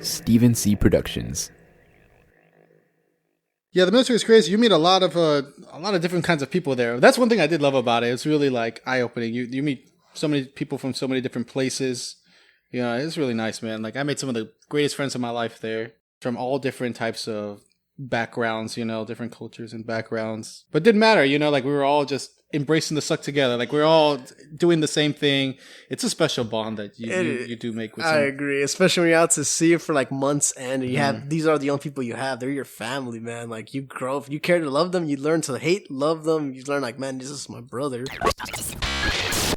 Stephen C. Productions. Yeah, the military is crazy. You meet a lot of different kinds of people there. That's one thing I did love about it. It's really like eye opening. You meet so many people from so many different places. You know, it's really nice, man. Like I made some of the greatest friends of my life there from all different types of backgrounds. You know, different cultures and backgrounds. But it didn't matter. You know, like we were all just embracing the suck together. Like we're all doing the same thing. It's a special bond that you do make with I agree, especially when you're out to sea for like months and you have these are the young people you have. They're your family, man. Like you grow up, you care to love them, you learn to hate, love them. You learn like, man, this is my brother.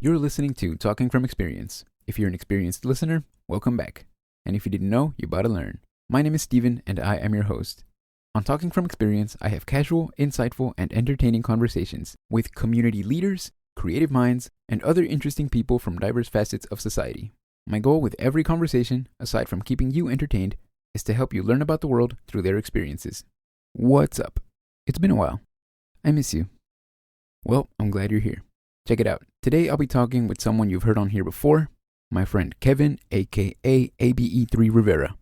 You're listening to Talking from Experience. If you're an experienced listener, welcome back. And if you didn't know, you're about to learn. My name is Steven and I am your host. On Talking from Experience, I have casual, insightful, and entertaining conversations with community leaders, creative minds, and other interesting people from diverse facets of society. My goal with every conversation, aside from keeping you entertained, is to help you learn about the world through their experiences. What's up? It's been a while. I miss you. Well, I'm glad you're here. Check it out. Today I'll be talking with someone you've heard on here before, my friend Kevin, A.k.a ABE3 Rivera.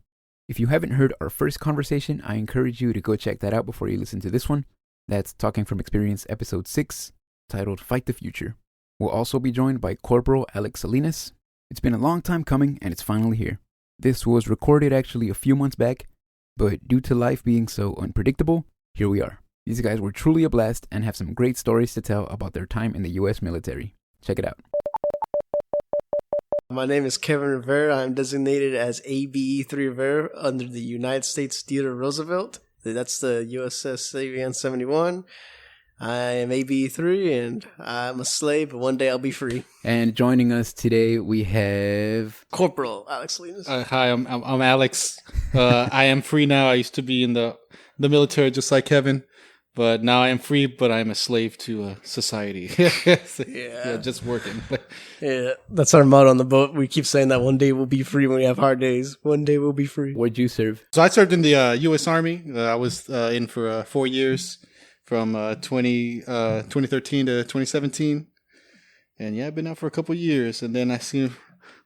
If you haven't heard our first conversation, I encourage you to go check that out before you listen to this one. That's Talking from Experience episode 6, titled Fight the Future. We'll also be joined by Corporal Alex Salinas. It's been a long time coming and it's finally here. This was recorded actually a few months back, but due to life being so unpredictable, here we are. These guys were truly a blast and have some great stories to tell about their time in the U.S. military. Check it out. My name is Kevin Rivera. I'm designated as ABE3 Rivera under the United States Theodore Roosevelt. That's the USS Avian 71. I am ABE3 and I'm a slave, but one day I'll be free. And joining us today, we have Corporal Alex Salinas. Hi, I'm Alex. I am free now. I used to be in the military just like Kevin. But now I am free, but I'm a slave to society. Yeah, just working. Yeah, that's our motto on the boat. We keep saying that one day we'll be free when we have hard days. One day we'll be free. Where'd you serve? So I served in the U.S. Army. I was in for 4 years from 2013 to 2017. And yeah, I've been out for a couple of years. And then I see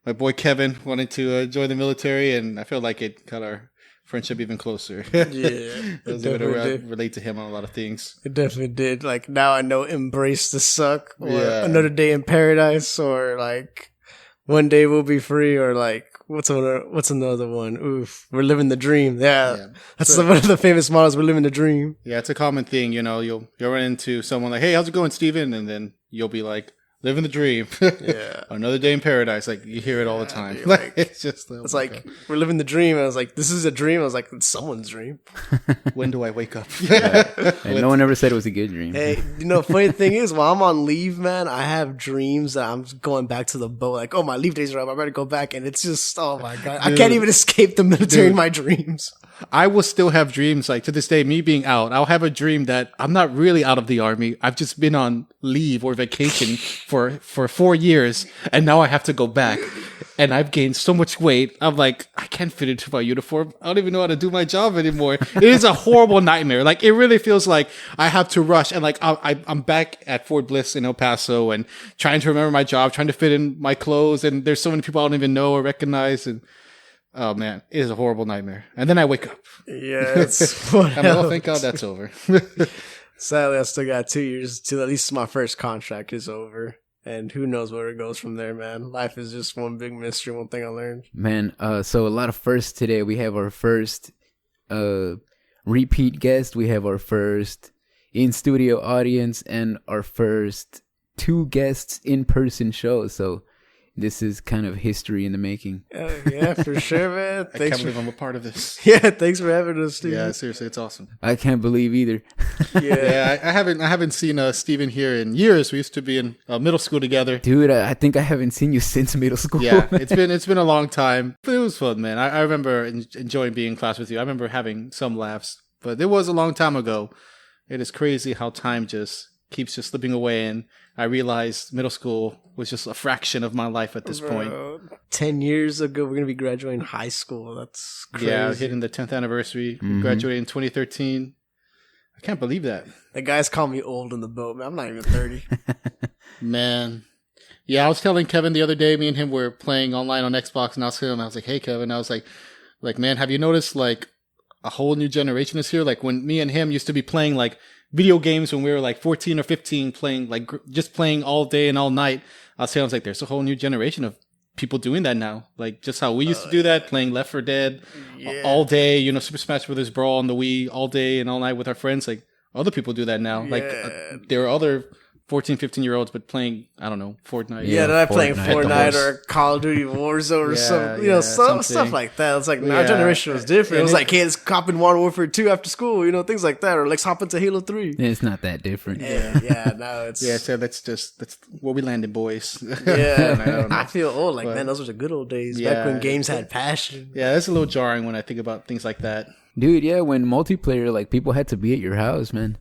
my boy Kevin wanted to join the military, and I felt like it got our friendship even closer. Yeah, I was able to relate to him on a lot of ththings. It definitely did. Like now I know embrace the suck, or another day in paradise, or like one day we'll be free, or like what's another one? Oof, we're living the dream. Yeah. That's one of the famous models. We're living the dream. Yeah, it's a common thing. You know, you'll run into someone like, "Hey, how's it going, Steven?" And then you'll be like, living the dream. Yeah. Another day in paradise. Like, you hear it all the time. Dude, like, it's just... It's like, we're living the dream. I was like, this is a dream. I was like, it's someone's dream. When do I wake up? And no one ever said it was a good dream. Hey, you know, funny thing is, while I'm on leave, man, I have dreams that I'm going back to the boat. Like, oh, my leave days are up. I better go back. And it's just, oh my God. Dude, I can't even escape the military in my dreams. I will still have dreams, like to this day, me being out, I'll have a dream that I'm not really out of the Army. I've just been on leave or vacation for 4 years, and now I have to go back. And I've gained so much weight. I'm like, I can't fit into my uniform. I don't even know how to do my job anymore. It is a horrible nightmare. Like, it really feels like I have to rush. And like, I'm back at Fort Bliss in El Paso and trying to remember my job, trying to fit in my clothes. And there's so many people I don't even know or recognize. And oh man, it is a horrible nightmare. And then I wake up. Yeah, it's I'm like, oh, thank God that's over. Sadly, I still got 2 years till at least my first contract is over. And who knows where it goes from there, man. Life is just one big mystery, one thing I learned. Man, so a lot of firsts today. We have our first repeat guest. We have our first in-studio audience and our first 2 guests in-person show. So this is kind of history in the making. Yeah, for sure, man. I can't believe I'm a part of this. Yeah, thanks for having us, Steven. Yeah, seriously, it's awesome. I can't believe either. Yeah, I haven't seen Steven here in years. We used to be in middle school together. Dude, I think I haven't seen you since middle school. Yeah, it's been a long time, but it was fun, man. I remember enjoying being in class with you. I remember having some laughs, but it was a long time ago. It is crazy how time just keeps just slipping away, and I realized middle school was just a fraction of my life at this point. 10 years ago, we're going to be graduating high school. That's crazy. Yeah, hitting the 10th anniversary. Graduated in 2013. I can't believe that. The guys call me old in the boat, man. I'm not even 30. Man. Yeah, I was telling Kevin the other day, me and him were playing online on Xbox, and I was like, hey, Kevin, I was like, man, have you noticed, like, a whole new generation is here? Like, when me and him used to be playing, like, video games when we were, like, 14 or 15, playing, like, just playing all day and all night, I was like, there's a whole new generation of people doing that now. Like, just how we used to do that, playing Left 4 Dead all day, you know, Super Smash Brothers Brawl on the Wii all day and all night with our friends. Like, other people do that now. Like, there are other 14, 15-year-olds, but playing, I don't know, Fortnite. Yeah, they're not playing Fortnite or Call of Duty Warzone or something, you know, stuff like that. It's like, our generation was different. It was like, hey, let's hop in Modern Warfare 2 after school, you know, things like that. Or let's hop into Halo 3. It's not that different. Yeah, no, it's... Yeah, so that's where we landed, boys. Yeah, I feel old. Like, man, those were the good old days. Back when games had passion. Yeah, that's a little jarring when I think about things like that. Dude, yeah, when multiplayer, like, people had to be at your house, man.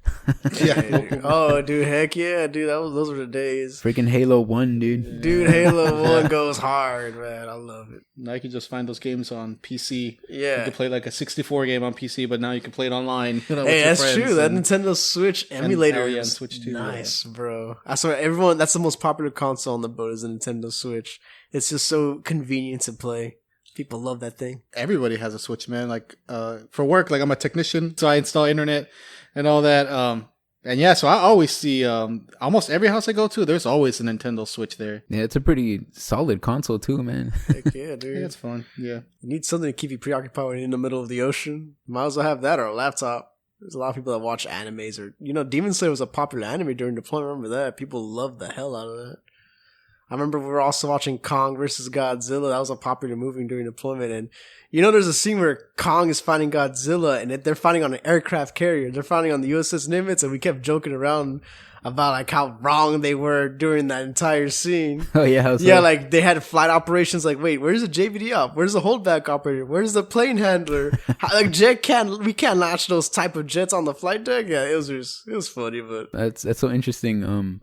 Oh, dude, heck yeah, dude, those were the days. Freaking Halo 1, dude. Dude, Halo 1 goes hard, man. I love it. Now you can just find those games on PC. Yeah. You can play like a 64 game on PC, but now you can play it online. You know, hey, that's true. That Nintendo Switch emulator is Switch too, nice, bro. I swear, everyone, that's the most popular console on the boat is the Nintendo Switch. It's just so convenient to play. People love that thing. Everybody has a Switch, man. Like, for work, like I'm a technician, so I install internet and all that. And yeah, so I always see, almost every house I go to, there's always a Nintendo Switch there. Yeah, it's a pretty solid console too, man. Heck yeah, dude. Yeah, it's fun. Yeah. You need something to keep you preoccupied when you're in the middle of the ocean. Might as well have that or a laptop. There's a lot of people that watch animes or, you know, Demon Slayer was a popular anime during deployment. Remember that? People loved the hell out of that. I remember we were also watching Kong versus Godzilla. That was a popular movie during deployment. And, you know, there's a scene where Kong is fighting Godzilla and they're fighting on an aircraft carrier. They're fighting on the USS Nimitz, and we kept joking around about, like, how wrong they were during that entire scene. Oh, yeah. Yeah, like, they had flight operations. Like, wait, where's the JVD op? Where's the holdback operator? Where's the plane handler? Like, we can't launch those type of jets on the flight deck. Yeah, it was funny, but that's so interesting.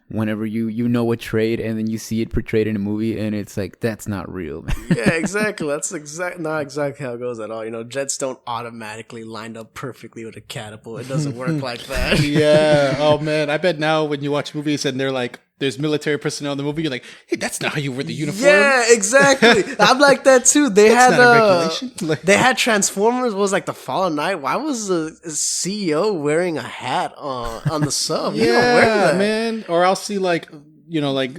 Whenever you know a trade and then you see it portrayed in a movie and it's like, that's not real. Yeah, exactly. That's not exactly how it goes at all. You know, jets don't automatically line up perfectly with a catapult. It doesn't work like that. Yeah. Oh man, I bet now when you watch movies and they're like, there's military personnel in the movie, you're like, hey, that's not how you wear the uniform. Yeah, exactly. I'm like that too. They they had Transformers. What was like the Fallen Knight? Why was the CEO wearing a hat on the sub? Yeah, you don't wear that, man. Or I'll see like, you know, like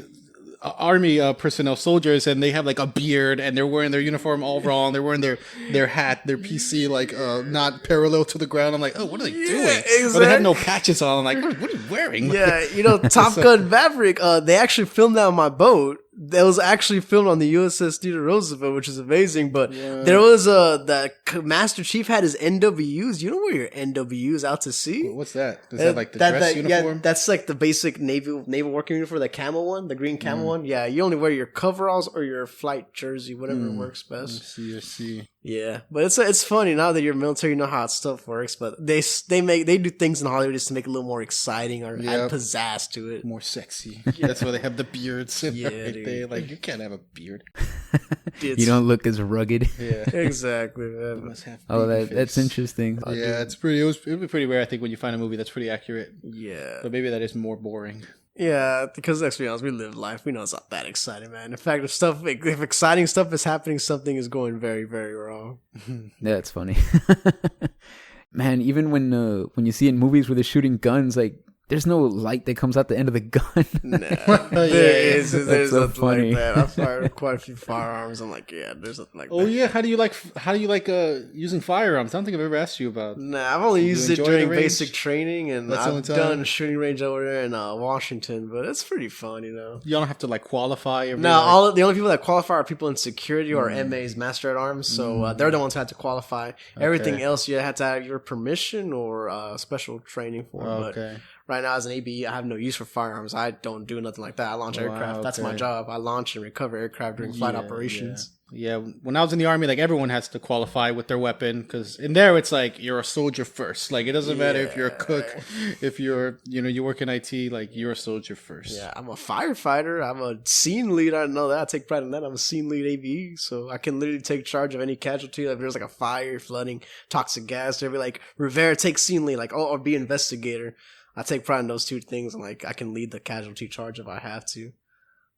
army personnel, soldiers, and they have like a beard and they're wearing their uniform all wrong. They're wearing their hat, their PC like not parallel to the ground. I'm like, oh, what are they doing? Exactly. Or they have no patches on. I'm like, what are you wearing? Yeah, you know, Top Gun Maverick, they actually filmed that on my boat. That was actually filmed on the USS Theodore Roosevelt, which is amazing. But there was the Master Chief had his NWUs. You don't wear your NWUs out to sea. What's that? Is that like the dress uniform? Yeah, that's like the basic naval working uniform, the camel one, the green camel one. Yeah, you only wear your coveralls or your flight jersey, whatever works best. I see. Yeah, but it's funny now that you're military, you know how stuff works. But they do things in Hollywood just to make it a little more exciting or add pizzazz to it, more sexy. That's why they have the beards. Yeah, dude. Like, you can't have a beard. You don't look as rugged. Yeah, exactly. Man. That's interesting. Yeah, it would be pretty rare, I think, when you find a movie that's pretty accurate. Yeah, but maybe that is more boring. Yeah, because let's be honest, we live life. We know it's not that exciting, man. In fact, if exciting stuff is happening, something is going very, very wrong. That's funny. Man, even when you see in movies where they're shooting guns, like, there's no light that comes out the end of the gun. There's so nothing funny. like that. I've fired quite a few firearms. I'm like, yeah, there's nothing like that. Oh yeah, how do you like using firearms? I don't think I've ever asked you about. Nah, I've only used it during basic training, and I've done shooting range over there in Washington, but it's pretty fun, you know. You don't have to like qualify. No, the only people that qualify are people in security or MAs, Master at Arms. So they're the ones who had to qualify. Okay. Everything else, you had to have your permission or special training for. Okay. But right now, as an ABE, I have no use for firearms. I don't do nothing like that. I launch aircraft. Okay. That's my job. I launch and recover aircraft during flight operations. Yeah, when I was in the Army, like, everyone has to qualify with their weapon, because in there it's like you're a soldier first. Like, it doesn't matter if you're a cook, if you're, you work in IT, like, you're a soldier first. Yeah, I'm a firefighter. I'm a scene lead. I know that. I take pride in that. I'm a scene lead ABE, so I can literally take charge of any casualty. Like, if there's like a fire, flooding, toxic gas, they'll be like, Rivera, take scene lead, like, or be investigator. I take pride in those two things, and like, I can lead the casualty charge if I have to.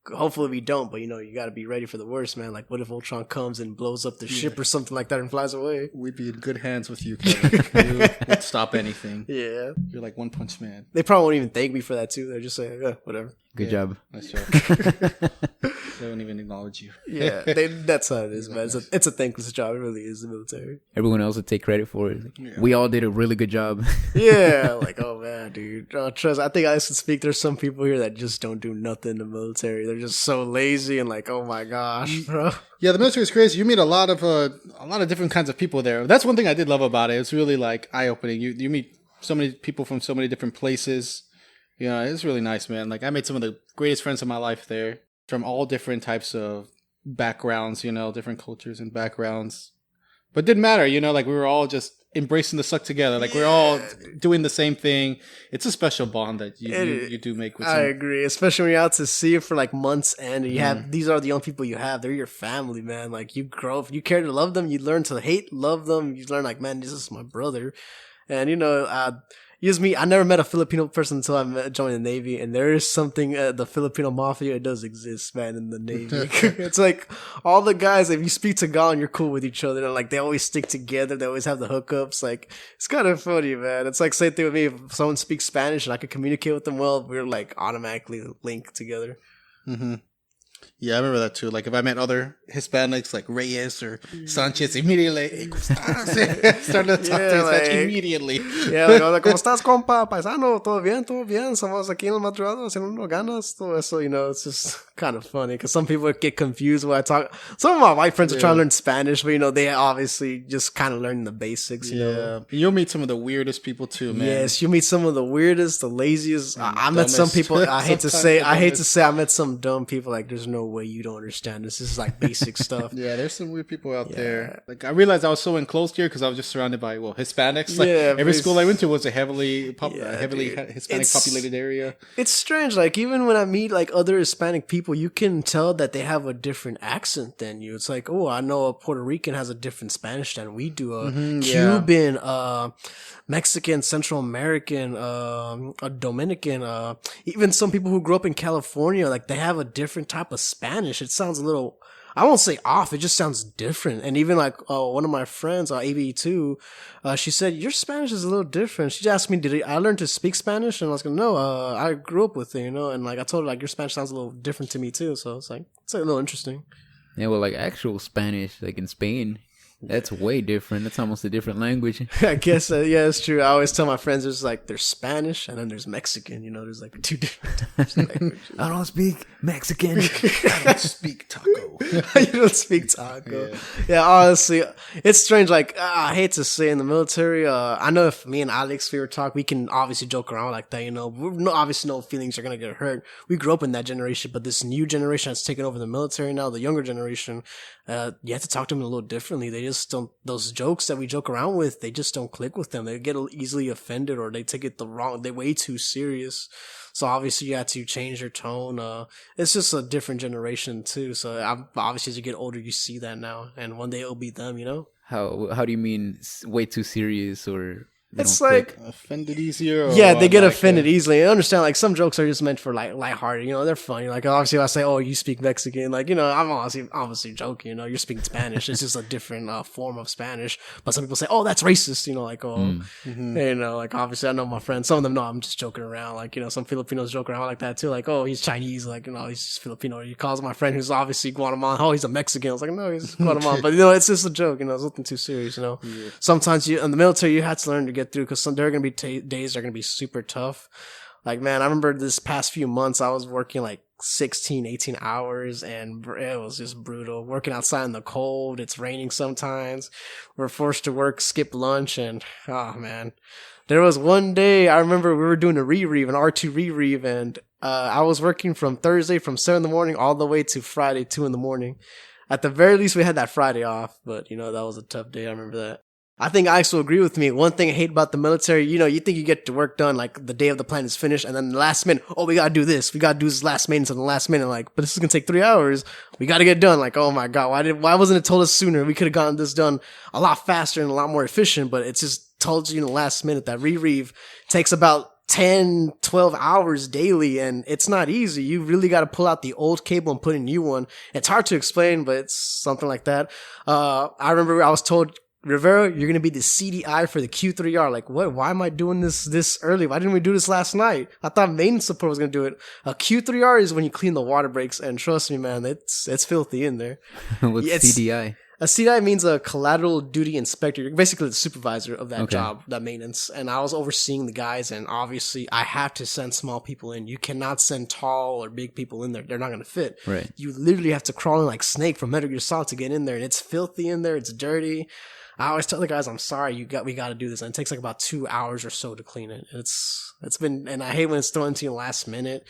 hopefully we don't, but you got to be ready for the worst, man. Like, what if Ultron comes and blows up the ship or something like that and flies away? We'd be in good hands with you, Kevin. You would stop anything. Yeah. You're like One Punch Man. They probably won't even thank me for that, too. They're just saying, whatever. Good job. Nice job. They don't even acknowledge you. Yeah, that's how it is, man. It's a thankless job. It really is, the military. Everyone else would take credit for it. We all did a really good job. Yeah, like, oh man, dude. Trust, I think I can speak. There's some people here that just don't do nothing in the military. They're just so lazy and like, oh my gosh, bro. Yeah, the military is crazy. You meet a lot of different kinds of people there. That's one thing I did love about it. It's really like eye opening. You meet so many people from so many different places. It's really nice, man. Like, I made some of the greatest friends of my life there from all different types of backgrounds, different cultures and backgrounds. But it didn't matter, like we were all just embracing the suck together. Like, we're all doing the same thing. It's a special bond that you do make with I agree, especially when you're out to sea for like months and you have, these are the young people you have. They're your family, man. Like, you grow up, you care to love them, you learn to hate, love them. You learn like, man, this is my brother. And, I never met a Filipino person until I joined the Navy, and there is something, the Filipino mafia, it does exist, man, in the Navy. It's like, all the guys, if you speak Tagalog, you're cool with each other, and like, they always stick together, they always have the hookups, like, it's kind of funny, man. It's like, same thing with me, if someone speaks Spanish and I could communicate with them well, we're like, automatically linked together. Mm-hmm. Yeah, I remember that too. Like, if I met other Hispanics, like Reyes or Sanchez, immediately, started to talk to Spanish immediately. Yeah, like, hola, ¿cómo estás, compa? Paisano, todo bien, todo bien. Somos aquí en el madrugada haciendo unos ganas. Todo eso, it's just kind of funny because some people get confused when I talk. Some of my white friends are trying to learn Spanish, but, they obviously just kind of learn the basics, you know. You'll meet some of the weirdest people too, man. Yes, you meet some of the weirdest, the laziest. I met some people, I hate to say, I met some dumb people, like, there's no way you don't understand this. This is like basic stuff. Yeah, there's some weird people out there. Like, I realized I was so enclosed here because I was just surrounded by Hispanics. Like, every school I went to was a heavily Hispanic populated area. It's strange. Like, even when I meet like other Hispanic people, you can tell that they have a different accent than you. It's like, oh, I know a Puerto Rican has a different Spanish than we do. A Cuban, Mexican, Central American, a Dominican, even some people who grew up in California, like, they have a different type of Spanish. It sounds a little, I won't say off, it just sounds different. And even like one of my friends, ABE2, she said, your Spanish is a little different. She asked me, did I learn to speak Spanish? And I was like, no, I grew up with it, and like I told her, like, your Spanish sounds a little different to me too. So it's like a little interesting. Yeah, well, like actual Spanish, like in Spain, that's way different. That's almost a different language. I guess, yeah, it's true. I always tell my friends, there's Spanish and then there's Mexican. There's like two different types of languages. I don't speak Mexican. I don't speak taco. You don't speak taco. Yeah, honestly, it's strange. Like, I hate to say in the military, I know if me and Alex, we were talking, we can obviously joke around like that, obviously no feelings are going to get hurt. We grew up in that generation, but this new generation that's taken over the military now, the younger generation, you have to talk to them a little differently. They just don't, those jokes that we joke around with, they just don't click with them. They get easily offended or they take it they're way too serious. So obviously you have to change your tone. It's just a different generation too. So obviously as you get older, you see that now, and one day it'll be them, How do you mean way too serious or? It's like offended easier. Yeah, they get offended easily. I understand. Like, some jokes are just meant for like lighthearted. They're funny. Like, obviously, if I say, "Oh, you speak Mexican," like, I'm obviously joking. You're speaking Spanish. It's just a different form of Spanish. But some people say, "Oh, that's racist." Like, oh, like, obviously, I know my friends. Some of them know I'm just joking around. Like, some Filipinos joke around like that too. Like, oh, he's Chinese. Like, he's just Filipino. He calls my friend who's obviously Guatemalan. Oh, he's a Mexican. I was like, no, he's Guatemalan. But it's just a joke. It's nothing too serious. Yeah. Sometimes in the military, you have to learn to get through, because there are going to be days that are going to be super tough. Like, man, I remember this past few months, I was working like 16, 18 hours, and it was just brutal. Working outside in the cold, it's raining sometimes. We're forced to work, skip lunch, and, oh, man. There was one day, I remember we were doing a re-reeve, an R2 re-reeve, and I was working from Thursday from 7 in the morning all the way to Friday, 2 in the morning. At the very least, we had that Friday off, but, that was a tough day. I remember that. I think Alex will agree with me. One thing I hate about the military, you think you get to work done, like, the day of the plan is finished, and then the last minute, oh, we gotta do this. We gotta do this last maintenance on the last minute, like, but this is gonna take 3 hours. We gotta get done. Like, oh my God, why wasn't it told us sooner? We could have gotten this done a lot faster and a lot more efficient, but it's just told you in the last minute that re-reeve takes about 10, 12 hours daily, and it's not easy. You really got to pull out the old cable and put in a new one. It's hard to explain, but it's something like that. I remember I was told, Rivera, you're going to be the CDI for the Q3R. Like, what? Why am I doing this early? Why didn't we do this last night? I thought maintenance support was going to do it. A Q3R is when you clean the water breaks, and trust me, man, it's filthy in there. What's CDI? A CDI means a collateral duty inspector. You're basically the supervisor of that job, that maintenance. And I was overseeing the guys, and obviously I have to send small people in. You cannot send tall or big people in there. They're not going to fit. Right. You literally have to crawl in like Snake from Metal Gear Solid to get in there, and it's filthy in there. It's dirty. I always tell the guys, I'm sorry, we got to do this. And it takes like about 2 hours or so to clean it. It's been, and I hate when it's thrown into you last minute.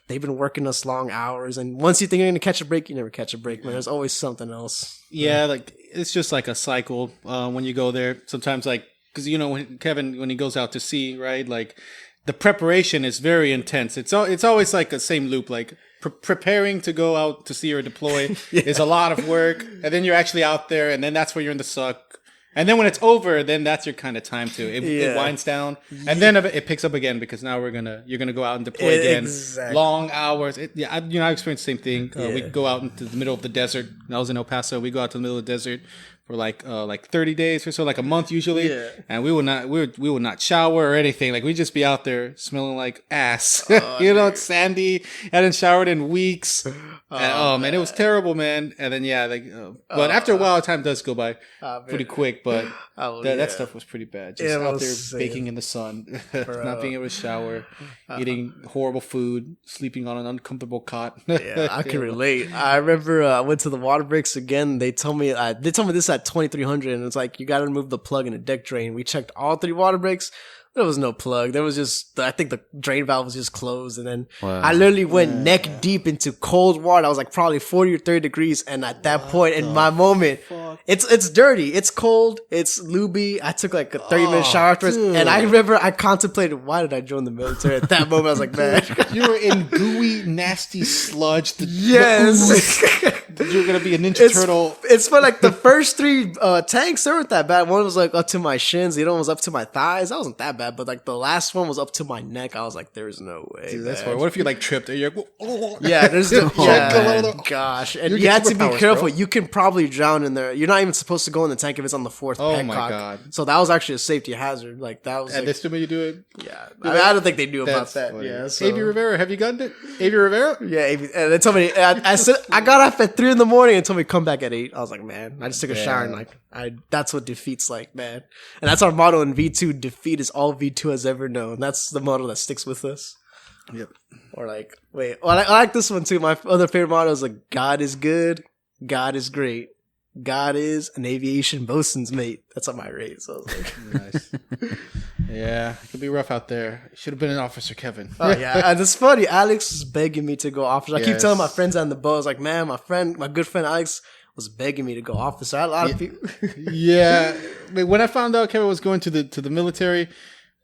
They've been working us long hours, and once you think you're going to catch a break, you never catch a break, man. There's always something else. Yeah, like it's just like a cycle when you go there. Sometimes, like, because when Kevin, when he goes out to sea, right? Like the preparation is very intense. It's always like the same loop. Like preparing to go out to sea or deploy is a lot of work, and then you're actually out there, and then that's where you're in the suck. And then when it's over, then that's your kind of time too. It winds down, and then it picks up again because now you're gonna go out and deploy again. Exactly. Long hours. I experienced the same thing. We go out into the middle of the desert. When I was in El Paso, we go out to the middle of the desert for like 30 days or so, like a month usually. Yeah. And we would not shower or anything. Like we'd just be out there smelling like ass. It's sandy. Hadn't showered in weeks. Man, it was terrible, man. And then but after a while, time does go by pretty quick. But that stuff was pretty bad. Just out there baking in the sun, not being able to shower, eating horrible food, sleeping on an uncomfortable cot. Yeah, I can relate. I remember I went to the water breaks again. They told me this at 2300, and it's like you got to remove the plug in the deck drain. We checked all 3 water breaks. There was no plug. There was just, I think the drain valve was just closed. And then I literally went neck deep into cold water. I was like probably 40 or 30 degrees. And at that point in my moment, it's dirty. It's cold. It's lubey. I took like a 30-minute shower afterwards. And I remember I contemplated, why did I join the military? At that moment, I was like, man. You were in gooey, nasty sludge. Yes. You're going to be a Ninja Turtle. It's for like the first 3 tanks, they weren't that bad. One was like up to my shins. The other one was up to my thighs. That wasn't that bad. But like the last one was up to my neck. I was like, there's no way. Dude, that's what if you like tripped? You're like, yeah, there's gosh. And you have to be careful. Bro. You can probably drown in there. You're not even supposed to go in the tank if it's on the 4th petcock. Oh my God. So that was actually a safety hazard. Like that was. And they still made you do it? Yeah. I don't think they knew about that. Funny. Yeah. So. A.B. Rivera, have you gotten it? A.B. Rivera? Yeah, A.B. And they told me, I said, I got off at 3 a.m. and told me come back at 8. I was like, man, I just took a shower and like, that's what defeat's like, man. And that's our motto in V2. Defeat is all V2 has ever known. That's the motto that sticks with us. Yep. Or like, I like this one too. My other favorite motto is like, God is good, God is great, God is an aviation bosun's mate. That's on my rate. So I was like, nice. Yeah, it could be rough out there. Should have been an officer, Kevin. Oh yeah, and it's funny. Alex is begging me to go officer. I keep telling my friends on the boat, I was like, man, my good friend Alex was begging me to go officer. I had a lot of people. Yeah, but when I found out Kevin was going to the military,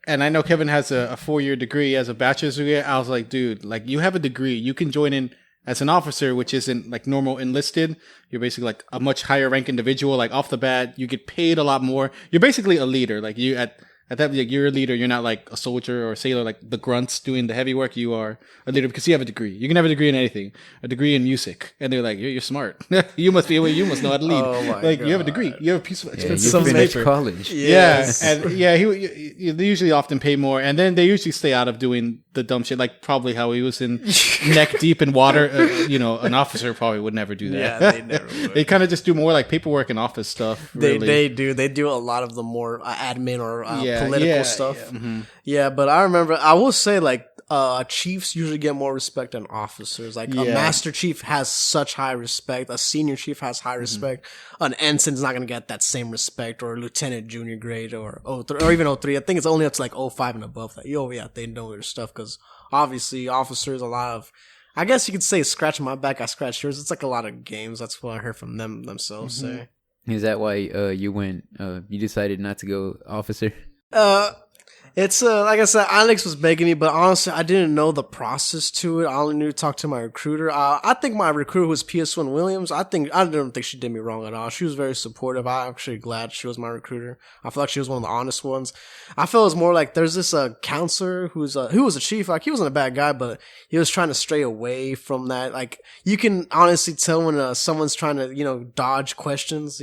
and I know Kevin has a 4-year degree, as a bachelor's degree, I was like, dude, like you have a degree, you can join in as an officer, which isn't like normal enlisted. You're basically like a much higher rank individual. Like off the bat, you get paid a lot more. You're basically a leader. Like you at that, like you're a leader. You're not like a soldier or a sailor, like the grunts doing the heavy work. You are a leader because you have a degree. You can have a degree in anything, a degree in music, and they're like, you're smart. You must know how to lead. Oh my like God. You have a degree. You have a piece of experience. You finished college. Yes. Yeah, and they usually often pay more, and then they usually stay out of doing the dumb shit. Like probably how he was in neck deep in water. An officer probably would never do that. Yeah, they never would. They kind of just do more like paperwork and office stuff. Really. They do a lot of the more admin or political stuff. Yeah. Mm-hmm. Yeah, but I remember, I will say like chiefs usually get more respect than officers. Like a master chief has such high respect. A senior chief has high respect. An ensign's not gonna get that same respect, or a lieutenant junior grade, or 03, or even 03. I think it's only up to like 05 and above that. They know their stuff, because obviously officers, a lot of, I guess you could say, scratch my back, I scratch yours. It's like a lot of games. That's what I heard from them themselves say. Is that why you decided not to go officer? It's like I said, Alex was begging me, but honestly, I didn't know the process to it. I only knew to talk to my recruiter. I think my recruiter was PS1 Williams. I don't think she did me wrong at all. She was very supportive. I'm actually glad she was my recruiter. I feel like she was one of the honest ones. I feel it was more like there's this counselor who was a chief. Like he wasn't a bad guy, but he was trying to stray away from that. Like you can honestly tell when someone's trying to dodge questions.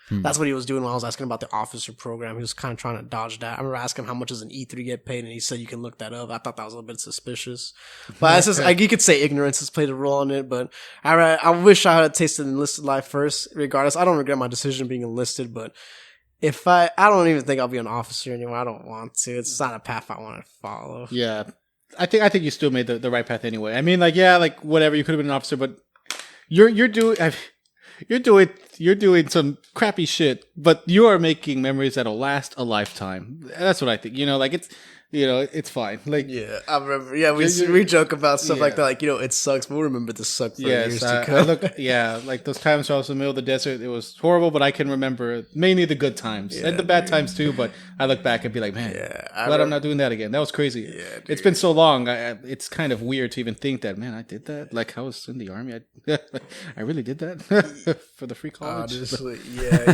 That's what he was doing when I was asking about the officer program. He was kind of trying to dodge that. I remember asking how much does an E3 get paid, and he said you can look that up. I thought that was a little bit suspicious. But it's just like you could say ignorance has played a role in it. But I wish I had tasted enlisted life first. Regardless, I don't regret my decision being enlisted. But if I don't even think I'll be an officer anymore. I don't want to. It's not a path I want to follow. Yeah, I think you still made the right path anyway. I mean, like whatever, you could have been an officer, but you're doing some crappy shit, but you are making memories that'll last a lifetime. That's what I think. It's fine. Like, yeah, I remember. Yeah, we joke about stuff like that. Like, it sucks, but we'll remember this suck for years to come. Like those times I was in the middle of the desert, it was horrible, but I can remember mainly the good times and the bad times too. But I look back and be like, man, glad I'm not doing that again. That was crazy. Yeah, it's been so long. It's kind of weird to even think that, man, I did that. Like I was in the army. I really did that for the free college. Honestly, yeah. I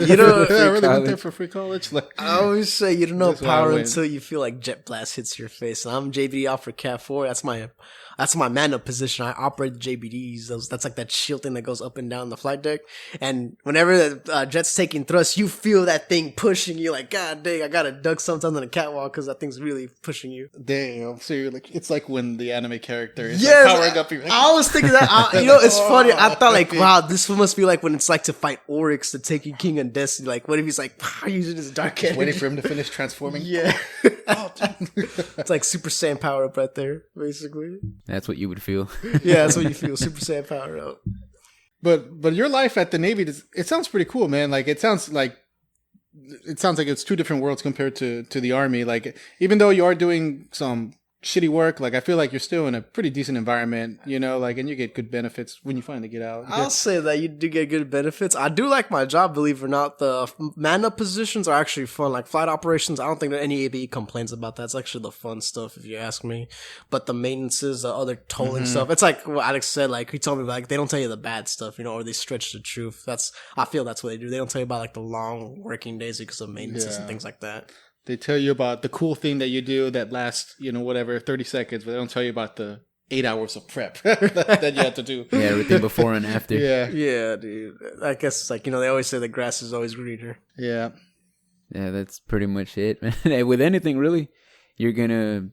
really went there for free college. Like, I always say you don't know power until you feel like jet blast hits your face. And I'm JBD out for Cat 4. That's my man-up position. I operate the JBDs. That's like that shield thing that goes up and down the flight deck. And whenever the jet's taking thrust, you feel that thing pushing you. Like, God dang, I gotta duck sometimes on the catwalk because that thing's really pushing you. Damn. So you're like, it's like when the anime character is like powering up. You're like, I was thinking that. It's funny. I thought like, wow, this must be like when it's like to fight Oryx, the Taken King and Destiny. Like, what if he's like using his dark energy? Waiting for him to finish transforming. Yeah. It's like Super Saiyan power up right there, basically. That's what you would feel. Yeah, that's what you feel. Super Saiyan power up. But your life at the Navy, it sounds pretty cool, man. Like it sounds like it's two different worlds compared to the Army. Like even though you are doing some shitty work, like I feel like you're still in a pretty decent environment, and you get good benefits when you finally get out. I'll say that you do get good benefits. I do like my job, believe it or not. The man-up positions are actually fun. Like flight operations, I don't think that any ABE complains about that. It's actually the fun stuff, if you ask me. But the maintenances, the other tolling stuff, it's like what Alex said. Like he told me, like they don't tell you the bad stuff, or they stretch the truth. I feel that's what they do. They don't tell you about like the long working days because of maintenance and things like that. They tell you about the cool thing that you do that lasts, 30 seconds, but they don't tell you about the 8 hours of prep that you have to do. Yeah, everything before and after. Yeah, dude. I guess it's like, they always say the grass is always greener. Yeah. Yeah, that's pretty much it, man. With anything, really, you're gonna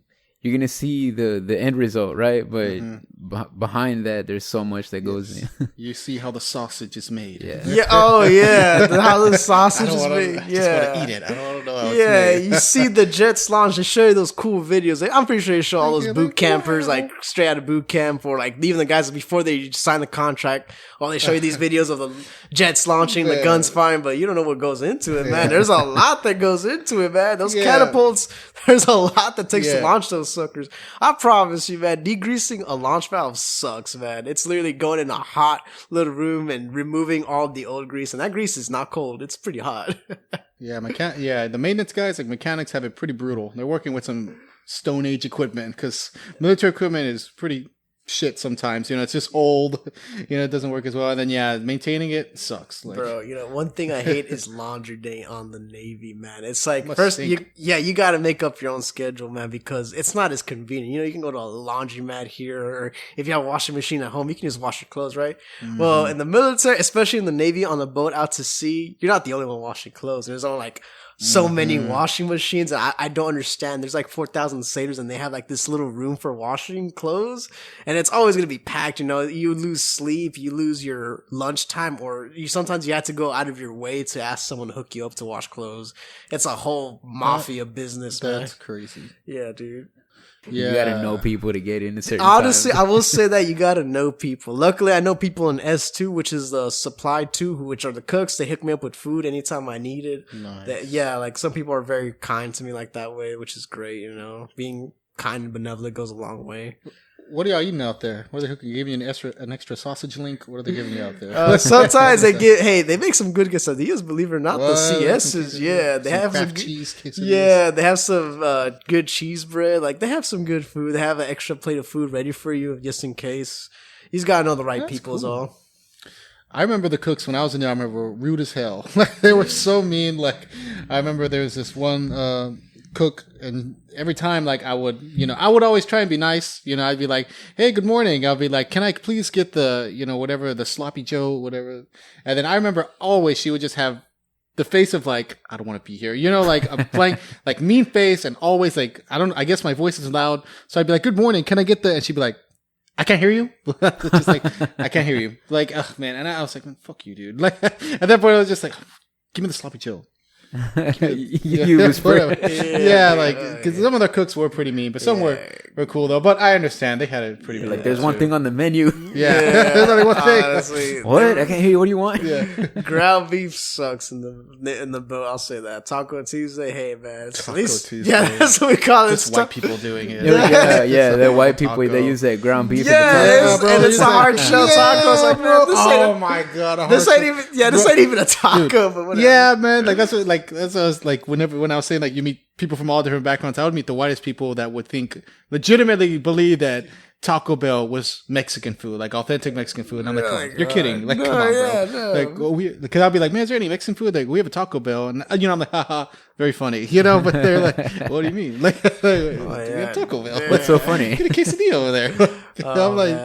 see the end result, right? But behind that, there's so much that goes in. You see how the sausage is made. Yeah. Oh, yeah. How the sausage is made. I just want to eat it. I don't want to know how it's made. You see the jets launch. They show you those cool videos. Like, I'm pretty sure they show all those boot campers, like straight out of boot camp, or like even the guys before they sign the contract. Oh, they show you these videos of the jets launching, the guns firing, but you don't know what goes into it, man. There's a lot that goes into it, man. Those catapults, there's a lot that takes to launch those suckers. I promise you, man, degreasing a launch valve sucks, man. It's literally going in a hot little room and removing all the old grease, and that grease is not cold. It's pretty hot. The maintenance guys, like mechanics, have it pretty brutal. They're working with some Stone Age equipment because military equipment is pretty shit sometimes. It's just old. It doesn't work as well. And then maintaining it sucks. Like, bro, one thing I hate is laundry day on the Navy, man. It's like first, you got to make up your own schedule, man, because it's not as convenient. You can go to a laundromat here, or if you have a washing machine at home, you can just wash your clothes, right? Mm-hmm. Well, in the military, especially in the Navy, on the boat out to sea, you're not the only one washing clothes. There's only like so many washing machines. I don't understand. There's like 4,000 sailors and they have like this little room for washing clothes, and it's always going to be packed. You lose sleep, you lose your lunchtime, or sometimes you have to go out of your way to ask someone to hook you up to wash clothes. It's a whole mafia business, man. That's crazy. Yeah, dude. Yeah. You gotta know people to get in a certain Honestly, time. I will say that you gotta know people. Luckily, I know people in S2, which is the supply 2, which are the cooks. They hook me up with food anytime I need it. Nice. Like some people are very kind to me like that way, which is great, Being kind and benevolent goes a long way. what are y'all eating out there? What are they hooking? Giving you an extra sausage link? What are they giving you out there? Sometimes they make some good quesadillas, believe it or not. The CS's, they have some cheese quesadillas. Yeah, they have some good cheese bread. Like, they have some good food. They have an extra plate of food ready for you just in case. He's got to know the right people is all. I remember the cooks when I was in the army were rude as hell. Like, they were so mean. Like, I remember there was this one cook, and every time, like, I would always try and be nice. I'd be like, hey, good morning. I'll be like, can I please get the, whatever, the sloppy Joe, whatever. And then I remember always she would just have the face of like, I don't want to be here. Like a blank, like mean face, and always like, I guess my voice is loud. So I'd be like, good morning. Can I get the, and she'd be like, I can't hear you. Just like, I can't hear you. Like, oh man. And I was like, man, fuck you, dude. Like, at that point I was just like, give me the sloppy Joe. Like, because some of the cooks were pretty mean, but some were cool though. But I understand they had it pretty like, there's one thing on the menu. There's only one thing. Honestly, what? I can't hear you. What do you want? Ground beef sucks in the boat. I'll say that. Taco Tuesday, hey man, Tuesday. Yeah, that's what we call it. Just white people doing it. The white people they use that ground beef. And it's a hard shell taco. It's like, bro, oh my god, this ain't even a taco. Dude, but whatever. Yeah, man, like that's what I was like. When I was saying like you meet people from all different backgrounds, I would meet the whitest people that would legitimately believe that Taco Bell was Mexican food, like authentic Mexican food. And I'm like, you're kidding. Like, come on, bro. Like, because I'll be like, man, is there any Mexican food? Like, we have a Taco Bell. And, I'm like, haha, very funny. But they're like, what do you mean? Like, we have Taco Bell. What's so funny? Get a quesadilla over there. I'm like,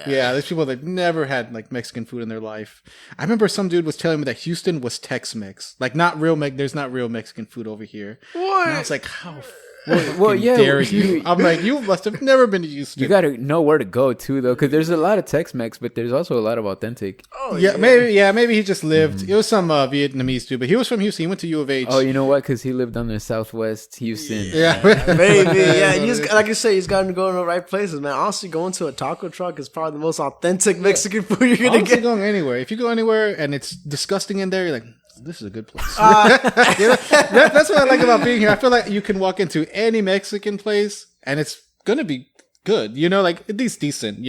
there's people that never had like Mexican food in their life. I remember some dude was telling me that Houston was Tex-Mex. Like, not real, there's not real Mexican food over here. What? And I was like, how dare you? I'm like, you must have never been to Houston. You gotta know where to go too, though, because there's a lot of Tex-Mex, but there's also a lot of authentic. Maybe he just lived. It was some Vietnamese dude, but he was from Houston. He went to U of H. Oh, you know what? Because he lived on the Southwest Houston. Maybe. Yeah, like you say, he's got to go in the right places, man. Honestly, going to a taco truck is probably the most authentic Mexican food you're gonna get. Going anywhere. If you go anywhere and it's disgusting in there, you're like, this is a good place. That's what I like about being here. I feel like you can walk into any Mexican place and it's gonna be good. Like at least decent.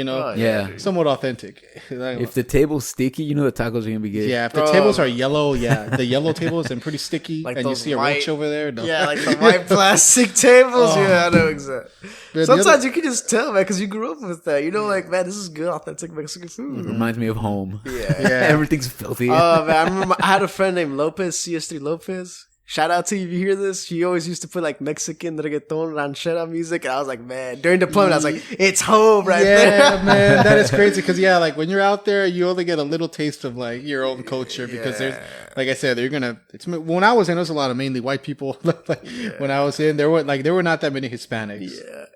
Somewhat authentic. If the table's sticky, the tacos are gonna be good. Yeah, if the tables are yellow, the yellow tables and pretty sticky, like and you see a roach over there. No. Yeah, like the white plastic tables. Yeah, I know exactly. Sometimes you can just tell, man, because you grew up with that. Like, man, this is good, authentic Mexican food. It reminds me of home. Yeah. Everything's filthy. Oh, man, I remember I had a friend named Lopez, CS3 Lopez. Shout out to you if you hear this. He always used to put like Mexican reggaeton ranchera music. And I was like, man, during deployment, I was like, it's home there. Yeah, man, that is crazy. Because, like when you're out there, you only get a little taste of like your own culture. Because there's, like I said, when I was in, there was a lot of mainly white people. When I was in, there were not that many Hispanics. Yeah.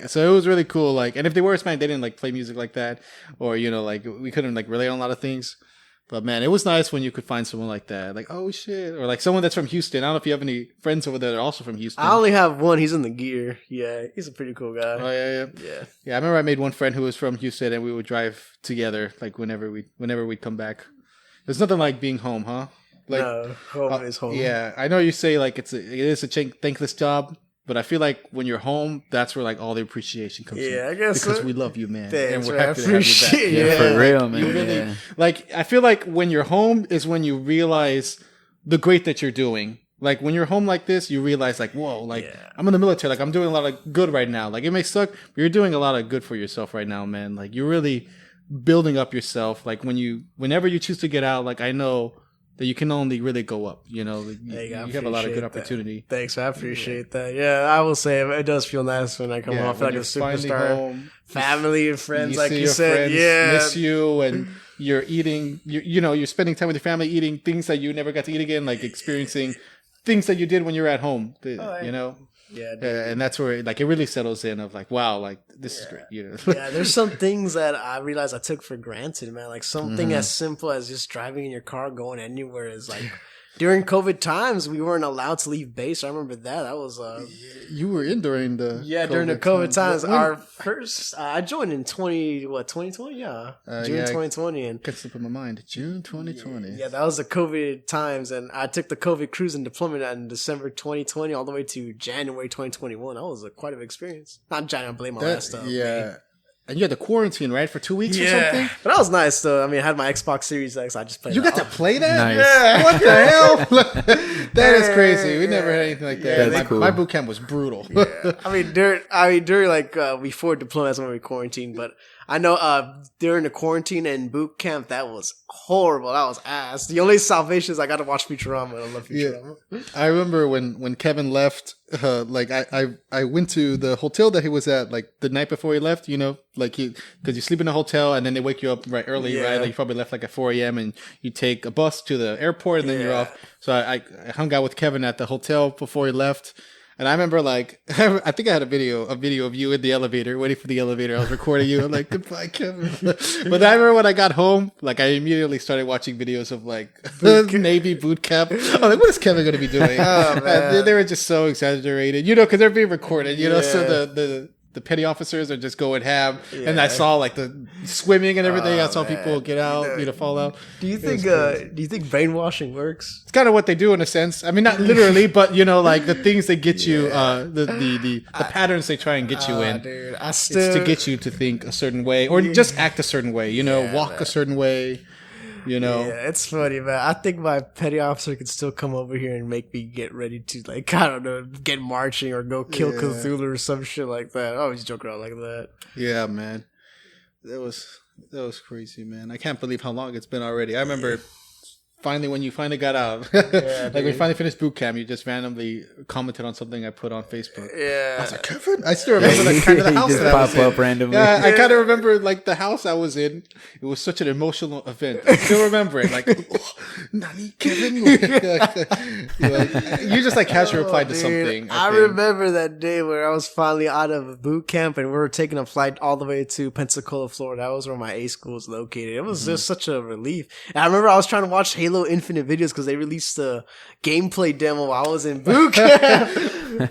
So it was really cool. Like, and if they were Hispanic, they didn't like play music like that. Or, like we couldn't like relate on a lot of things. But man, it was nice when you could find someone like that. Like, oh shit. Or like someone that's from Houston. I don't know if you have any friends over there that are also from Houston. I only have one. He's in the gear. Yeah, he's a pretty cool guy. Oh, yeah. Yeah, I remember I made one friend who was from Houston and we would drive together like whenever we'd come back. There's nothing like being home, huh? Like, no, home is home. Yeah, I know you say like it is a thankless job. But I feel like when you're home, that's where like all the appreciation comes from. Yeah, I guess because we love you, man, thanks, and we're happy to have you back. Yeah, for real, man. You really, like, I feel like when you're home is when you realize the great that you're doing. Like when you're home like this, you realize like, whoa, like I'm in the military, like I'm doing a lot of good right now. Like it may suck, but you're doing a lot of good for yourself right now, man. Like you're really building up yourself. Like whenever you choose to get out, like I know that you can only really go up, you have a lot of good opportunity. Thanks, I appreciate that. Yeah, I will say it does feel nice when I come home. I feel like a superstar. Home, family and friends, like you said. Miss you, and you're eating. You're spending time with your family, eating things that you never got to eat again, like experiencing things that you did when you were at home. Yeah, and that's where it really settles in of like, wow, like this is great. Yeah, there's some things that I realized I took for granted, man. Like something as simple as just driving in your car, going anywhere is like. During COVID times, we weren't allowed to leave base. I remember that. That was you were in during the during the COVID times. Our first, I joined in 2020? Yeah, June 2020, and can't slip in my mind. June 2020. Yeah, that was the COVID times, and I took the COVID cruise and deployment in December 2020 all the way to January 2021. That was quite an experience. Not January, I blame my last stuff. Yeah. And you had the quarantine, right? For 2 weeks or something? But that was nice, though. I mean, I had my Xbox Series X. I just played You got to play that? Nice. Yeah. What the hell? That is crazy. We never had anything like that. That's cool. My boot camp was brutal. I mean, during like before deployment, that's when we quarantined. But I know during the quarantine and boot camp, that was horrible. That was ass. The only salvation is I got to watch Futurama. I love Futurama. Yeah. I remember when Kevin left. Like I went to the hotel that he was at like the night before he left. You know, like because you sleep in a hotel and then they wake you up right early, right? Like you probably left like at 4 a.m. and you take a bus to the airport and then you're off. So I hung out with Kevin at the hotel before he left. And I remember, like, I think I had a video of you in the elevator, waiting for the elevator. I was recording you. I'm like, goodbye, Kevin. But I remember when I got home, like, I immediately started watching videos of, like, Navy boot camp. I'm like, what is Kevin going to be doing? Oh, man. They were just so exaggerated, you know, because they're being recorded, you know, so the petty officers are just going ham. Yeah. And I saw like the swimming and everything. I saw people get out, fall out. Do you think brainwashing works? It's kind of what they do in a sense. I mean, not literally, but like the things they get you, the patterns they try and get you in. Dude, it's to get you to think a certain way or just act a certain way, walk a certain way. Yeah, it's funny, man. I think my petty officer could still come over here and make me get ready to, like, I don't know, get marching or go kill Cthulhu or some shit like that. I always joke around like that. Yeah, man. That was crazy, man. I can't believe how long it's been already. I remember when you finally got out, like when you finally finished boot camp, you just randomly commented on something I put on Facebook. Yeah. I was like, Kevin? I still remember like kind of the house that I was in. Pop up randomly. Yeah, I kind of remember like the house I was in. It was such an emotional event. I still remember it. Like, Nani, Kevin? You just like casually replied to something. I remember that day where I was finally out of boot camp and we were taking a flight all the way to Pensacola, Florida. That was where my A school was located. It was just such a relief. And I remember I was trying to watch Halo Infinite videos because they released a gameplay demo while I was in boot camp.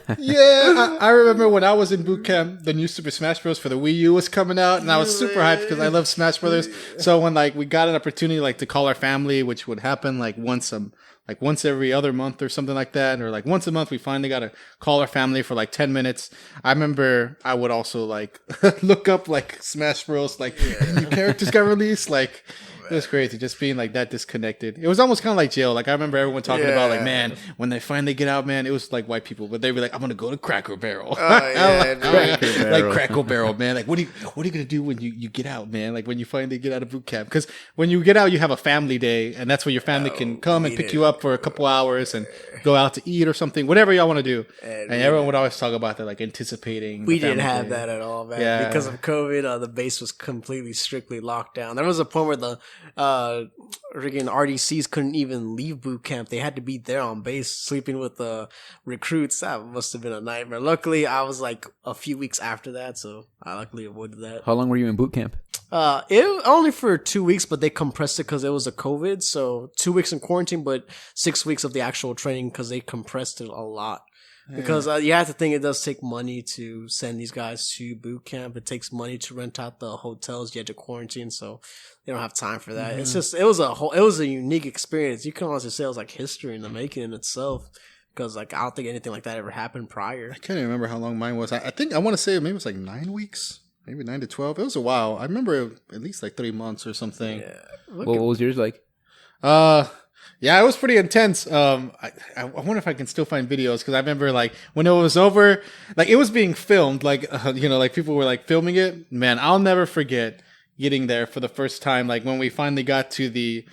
I remember when I was in boot camp, the new Super Smash Bros. For the Wii U was coming out, and I was super hyped because I love Smash Brothers. So when like we got an opportunity like to call our family, which would happen like once every other month or something like that, or like once a month, we finally got to call our family for like 10 minutes. I remember I would also like look up like Smash Bros. Like new characters got released, like. It was crazy, just being like that disconnected. It was almost kind of like jail. Like I remember everyone talking about like, man, when they finally get out, man, it was like white people, but they'd be like, I'm gonna go to Cracker Barrel. Like Cracker Barrel, man. Like what are you gonna do when you get out, man? Like when you finally get out of boot camp? Because when you get out, you have a family day, and that's where your family can come and pick you up for a couple hours and go out to eat or something, whatever y'all want to do. And everyone would always talk about that, like anticipating. We didn't have that at all, man. Yeah. Because of COVID, the base was completely strictly locked down. There was a point where the freaking RDCs couldn't even leave boot camp. They had to be there on base, sleeping with the recruits. That must have been a nightmare. Luckily, I was like a few weeks after that, so I luckily avoided that. How long were you in boot camp? It only for 2 weeks, but they compressed it because it was a COVID. So 2 weeks in quarantine, but 6 weeks of the actual training because they compressed it a lot. Because you have to think it does take money to send these guys to boot camp. It takes money to rent out the hotels. You had to quarantine, so they don't have time for that. It's just it was a unique experience. You can honestly say it was like history in the making in itself. Because like I don't think anything like that ever happened prior. I can't even remember how long mine was. I think I want to say maybe it was like 9 weeks, maybe 9 to 12. It was a while. I remember at least like 3 months or something. Yeah. What was yours like? Yeah, it was pretty intense. I wonder if I can still find videos because I remember like when it was over, like it was being filmed, like like people were like filming it. Man, I'll never forget getting there for the first time. Like when we finally got to the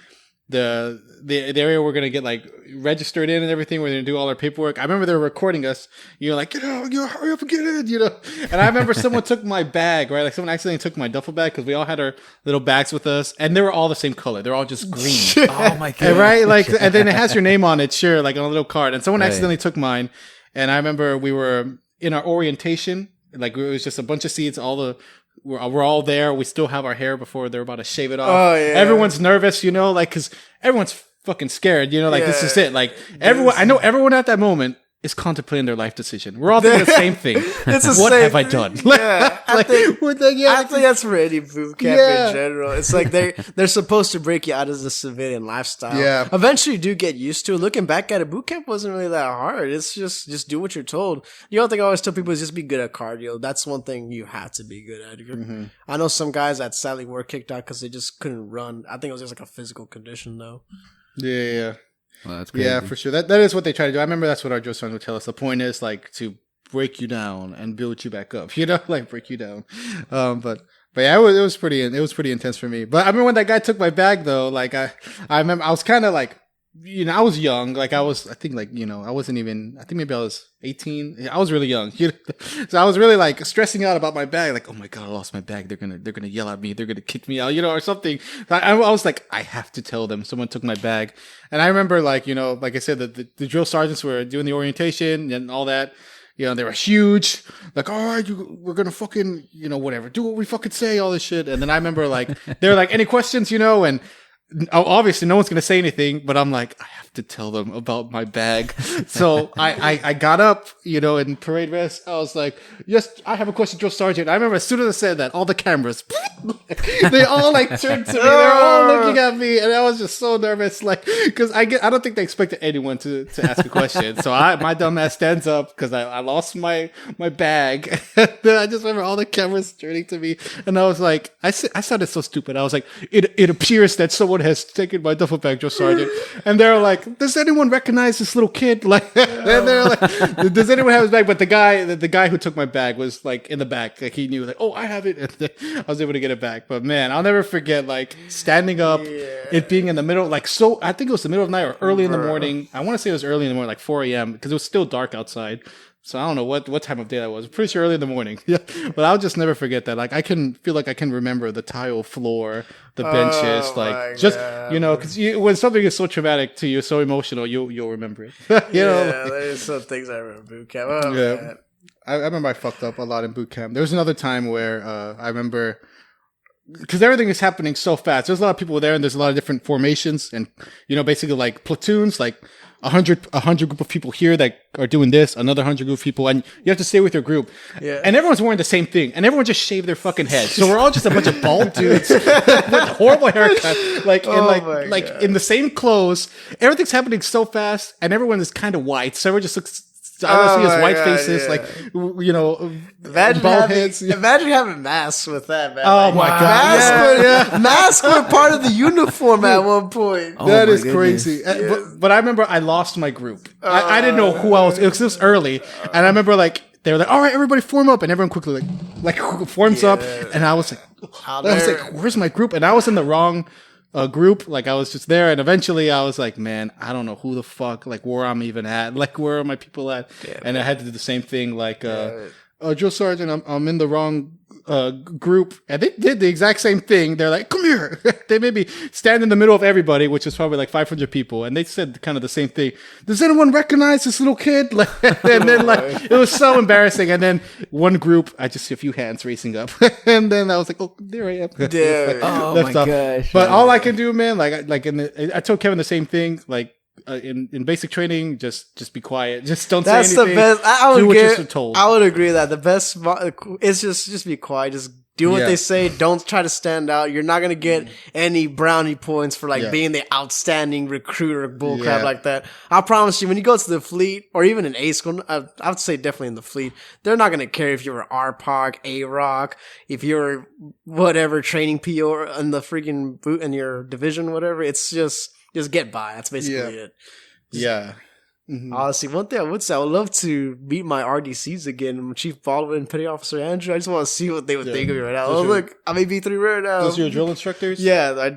area we're gonna get like registered in and everything. We're gonna do all our paperwork. I remember they were recording us. You're like, get out, hurry up and get in, And I remember someone took my bag, right? Like someone accidentally took my duffel bag because we all had our little bags with us, and they were all the same color. They're all just green. Oh my god! Right? Like, and then it has your name on it, sure, like on a little card. And someone accidentally took mine, and I remember we were in our orientation. Like it was just a bunch of seats. We're all there. We still have our hair before they're about to shave it off. Oh, yeah. Everyone's nervous, like, because everyone's fucking scared, like, this is it. Like, everyone, I know everyone at that moment is contemplating their life decision. We're all thinking the same thing. It's the what same have I thing. done? Yeah, I think yeah. that's for any boot camp Yeah. in general. It's like they're supposed to break you out of the civilian lifestyle. Yeah. Eventually, you do get used to it. Looking back at it, boot camp wasn't really that hard. It's just do what you're told. The other thing I always tell people is just be good at cardio. That's one thing you have to be good at. I know some guys that sadly were kicked out because they just couldn't run. I think it was just like a physical condition though. Yeah. Well, that's crazy. Yeah, for sure. That is what they try to do. I remember that's what our drill sergeant would tell us. The point is like to break you down and build you back up. Like break you down. But yeah, it was pretty intense for me. But I remember when that guy took my bag though. Like I remember I was kind of like, I was young. Like I think maybe I was 18. I was really young. So I was really like stressing out about my bag. Like, oh my God, I lost my bag. They're gonna yell at me. They're gonna kick me out, or something. I was like, I have to tell them someone took my bag. And I remember like, like I said, the drill sergeants were doing the orientation and all that. They were huge. Like, all right, we're gonna fucking, whatever, do what we fucking say, all this shit. And then I remember like, they're like, any questions, and obviously no one's going to say anything, but I'm like, I have to tell them about my bag. So I got up, in parade rest. I was like, yes, I have a question, Drill Sergeant. I remember as soon as I said that, all the cameras, they all like turned to me. They're all looking at me. And I was just so nervous. Like, cause I don't think they expected anyone to ask a question. So my dumb ass stands up cause I lost my bag. Then I just remember all the cameras turning to me. And I was like, I sounded so stupid. I was like, it appears that someone has taken my duffel bag, Drill Sergeant. And they're like, does anyone recognize this little kid? Like, and they're like, does anyone have his bag? But the guy who took my bag was like in the back. Like he knew like, oh, I have it. And I was able to get it back. But man, I'll never forget like standing up, it being in the middle, like I think it was the middle of the night or early in the morning. I want to say it was early in the morning, like 4 a.m. because it was still dark outside. So I don't know what time of day that was. I'm pretty sure early in the morning. Yeah. But I'll just never forget that. Like I can remember the tile floor, the benches, like just, cause when something is so traumatic to you, so emotional, you'll remember it. There's some things I remember boot camp. Man. I remember I fucked up a lot in boot camp. There was another time where, I remember, because everything is happening so fast. There's a lot of people there and there's a lot of different formations and, basically like platoons, like, 100 group of people here that are doing this, another 100 group of people, and you have to stay with your group. Yeah. And everyone's wearing the same thing, and everyone just shaved their fucking heads. So we're all just a bunch of bald dudes with horrible haircuts, like in the same clothes. Everything's happening so fast, and everyone is kind of white. So everyone just looks. I don't see his white faces, imagine bald heads. Imagine having masks with that, man. Oh my God! Masks were part of the uniform at one point. That is crazy. Yeah. But I remember I lost my group. I didn't know who I was. It was early, and I remember like they were like, "All right, everybody form up," and everyone quickly like forms up, and I was like, "Where's my group?" And I was in the wrong group. Like I was just there, and eventually I was like, man, I don't know who the fuck, like where I'm even at, like where are my people at? And I had to do the same thing, like Drill Sergeant, I'm in the wrong group, and they did the exact same thing. They're like, come here. They made me stand in the middle of everybody, which is probably like 500 people, and they said kind of the same thing. Does anyone recognize this little kid? Like, and then like it was so embarrassing. And then one group, I just see a few hands raising up, and then I was like, oh, there I am. Oh my gosh! But all I can do, man, I told Kevin the same thing, like. In basic training, just be quiet. Just don't say anything. That's the best. Do what you're told. I would agree that the best is just be quiet. Just do what they say. Don't try to stand out. You're not gonna get any brownie points for being the outstanding recruiter bullcrap like that. I promise you, when you go to the fleet or even in A school, I would say definitely in the fleet, they're not gonna care if you're RPOC, AROC, if you're whatever training PO in the freaking boot in your division, whatever. It's just get by. That's basically it. Honestly, one thing I would say, I would love to meet my RDCs again, Chief Baldwin and Petty Officer Andrew. I just want to see what they would think of me right now. Look, I'm A.B3 right now. Those are your drill instructors? Yeah,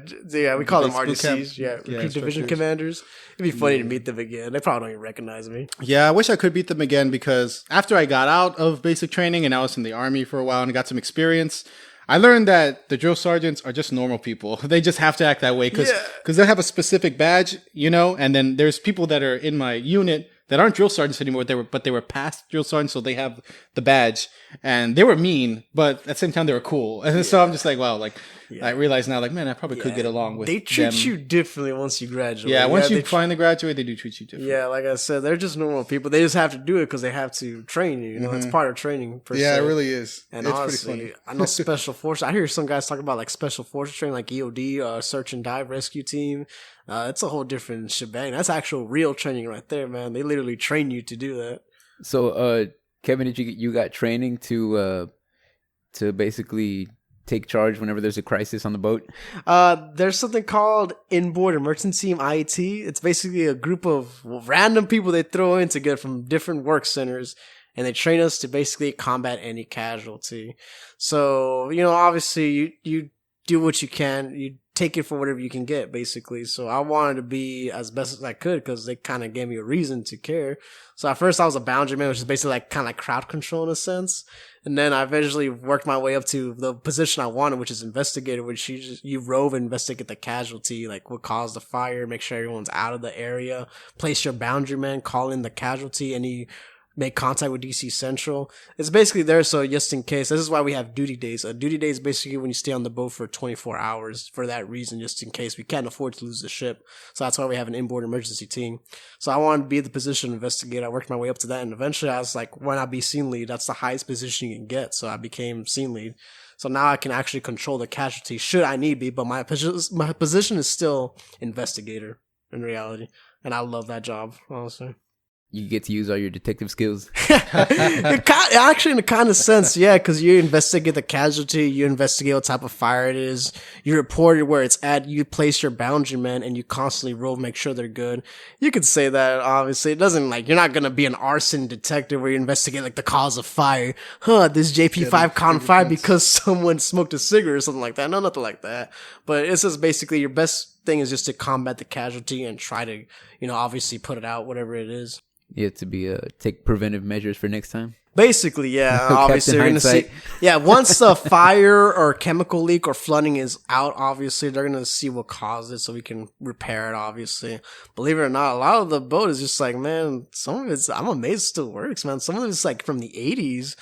we call them RDCs. Recruit Division Commanders. It'd be funny to meet them again. They probably don't even recognize me. Yeah, I wish I could meet them again because after I got out of basic training and I was in the Army for a while and got some experience, I learned that the drill sergeants are just normal people. They just have to act that way because they have a specific badge, and then there's people that are in my unit that aren't drill sergeants anymore. But they were past drill sergeants, so they have the badge, and they were mean, but at the same time they were cool. And so I'm just like, wow, like I realize now, like, man, I probably could get along with. They treat them. you differently once you graduate. Yeah, once you finally graduate, they do treat you differently. Yeah, like I said, they're just normal people. They just have to do it because they have to train you. You know, it's part of training. Per se. It really is. And it's honestly, pretty funny. I know special forces. I hear some guys talk about like special forces training, like EOD, search and dive rescue team. It's a whole different shebang. That's actual real training right there, man. They literally train you to do that. So, Kevin, did you got training to basically take charge whenever there's a crisis on the boat? There's something called Inboard Emergency Team, IET. It's basically a group of random people they throw in together from different work centers, and they train us to basically combat any casualty. So, you know, obviously you do what you can. You take it for whatever you can get, basically. So I wanted to be as best as I could because they kind of gave me a reason to care. So at first I was a boundary man, which is basically like kind of like crowd control in a sense. And then I eventually worked my way up to the position I wanted, which is investigator, which you rove and investigate the casualty, like what caused the fire, make sure everyone's out of the area, place your boundary man, call in the casualty, and you make contact with DC Central. It's basically there so just in case. This is why we have duty days. A duty day is basically when you stay on the boat for 24 hours for that reason, just in case. We can't afford to lose the ship. So that's why we have an inboard emergency team. So I wanted to be the position investigator. I worked my way up to that, and eventually I was like, why not be scene lead? That's the highest position you can get. So I became scene lead. So now I can actually control the casualty should I need be, but my position is still investigator in reality. And I love that job, honestly. You get to use all your detective skills. Actually, in a kind of sense, yeah, because you investigate the casualty, you investigate what type of fire it is, you report it where it's at, you place your boundary men, and you constantly roll, make sure they're good. You could say that, obviously. It doesn't, like, you're not going to be an arson detective where you investigate, like, the cause of fire. This JP5 caught on fire because someone smoked a cigarette or something like that. No, nothing like that. But it's just basically your best thing is just to combat the casualty and try to, you know, obviously put it out, whatever it is. Yeah, to be take preventive measures for next time. Basically, yeah. Obviously, you're gonna see. Yeah, once the fire or chemical leak or flooding is out, obviously they're gonna see what caused it, so we can repair it. Obviously, believe it or not, a lot of the boat is just like, man. Some of it's, I'm amazed it still works, man. Some of it's like from the '80s.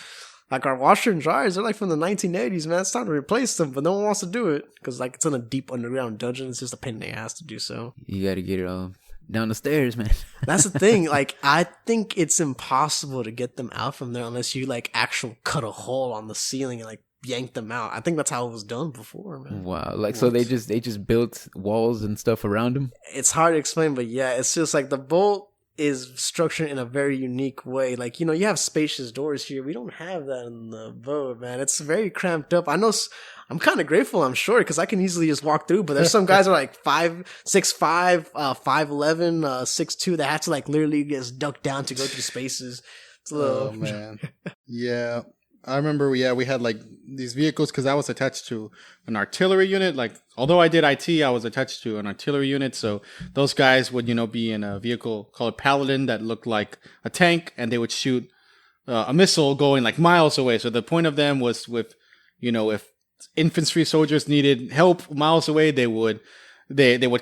Like our washer and dryers, they're like from the 1980s, man. It's time to replace them, but no one wants to do it because like it's in a deep underground dungeon. It's just a pain in the ass to do so. You got to get it all down the stairs, man. That's the thing. Like, I think it's impossible to get them out from there unless you like actually cut a hole on the ceiling and like yank them out. I think that's how it was done before, man. Wow. Like, so they just built walls and stuff around them? It's hard to explain, but yeah, it's just like the boat is structured in a very unique way. Like, you know, you have spacious doors here. We don't have that in the boat, man. It's very cramped up. I know I'm kind of grateful, I'm sure, because I can easily just walk through, but there's some guys who are like 6'5", 5'11", 6'2", that have to like literally just duck down to go through spaces. It's a little... Oh, man. Yeah. I remember, we had like these vehicles because I was attached to an artillery unit. Like, although I did IT, I was attached to an artillery unit. So those guys would, you know, be in a vehicle called Paladin that looked like a tank, and they would shoot a missile going like miles away. So the point of them was with, you know, if infantry soldiers needed help miles away, they would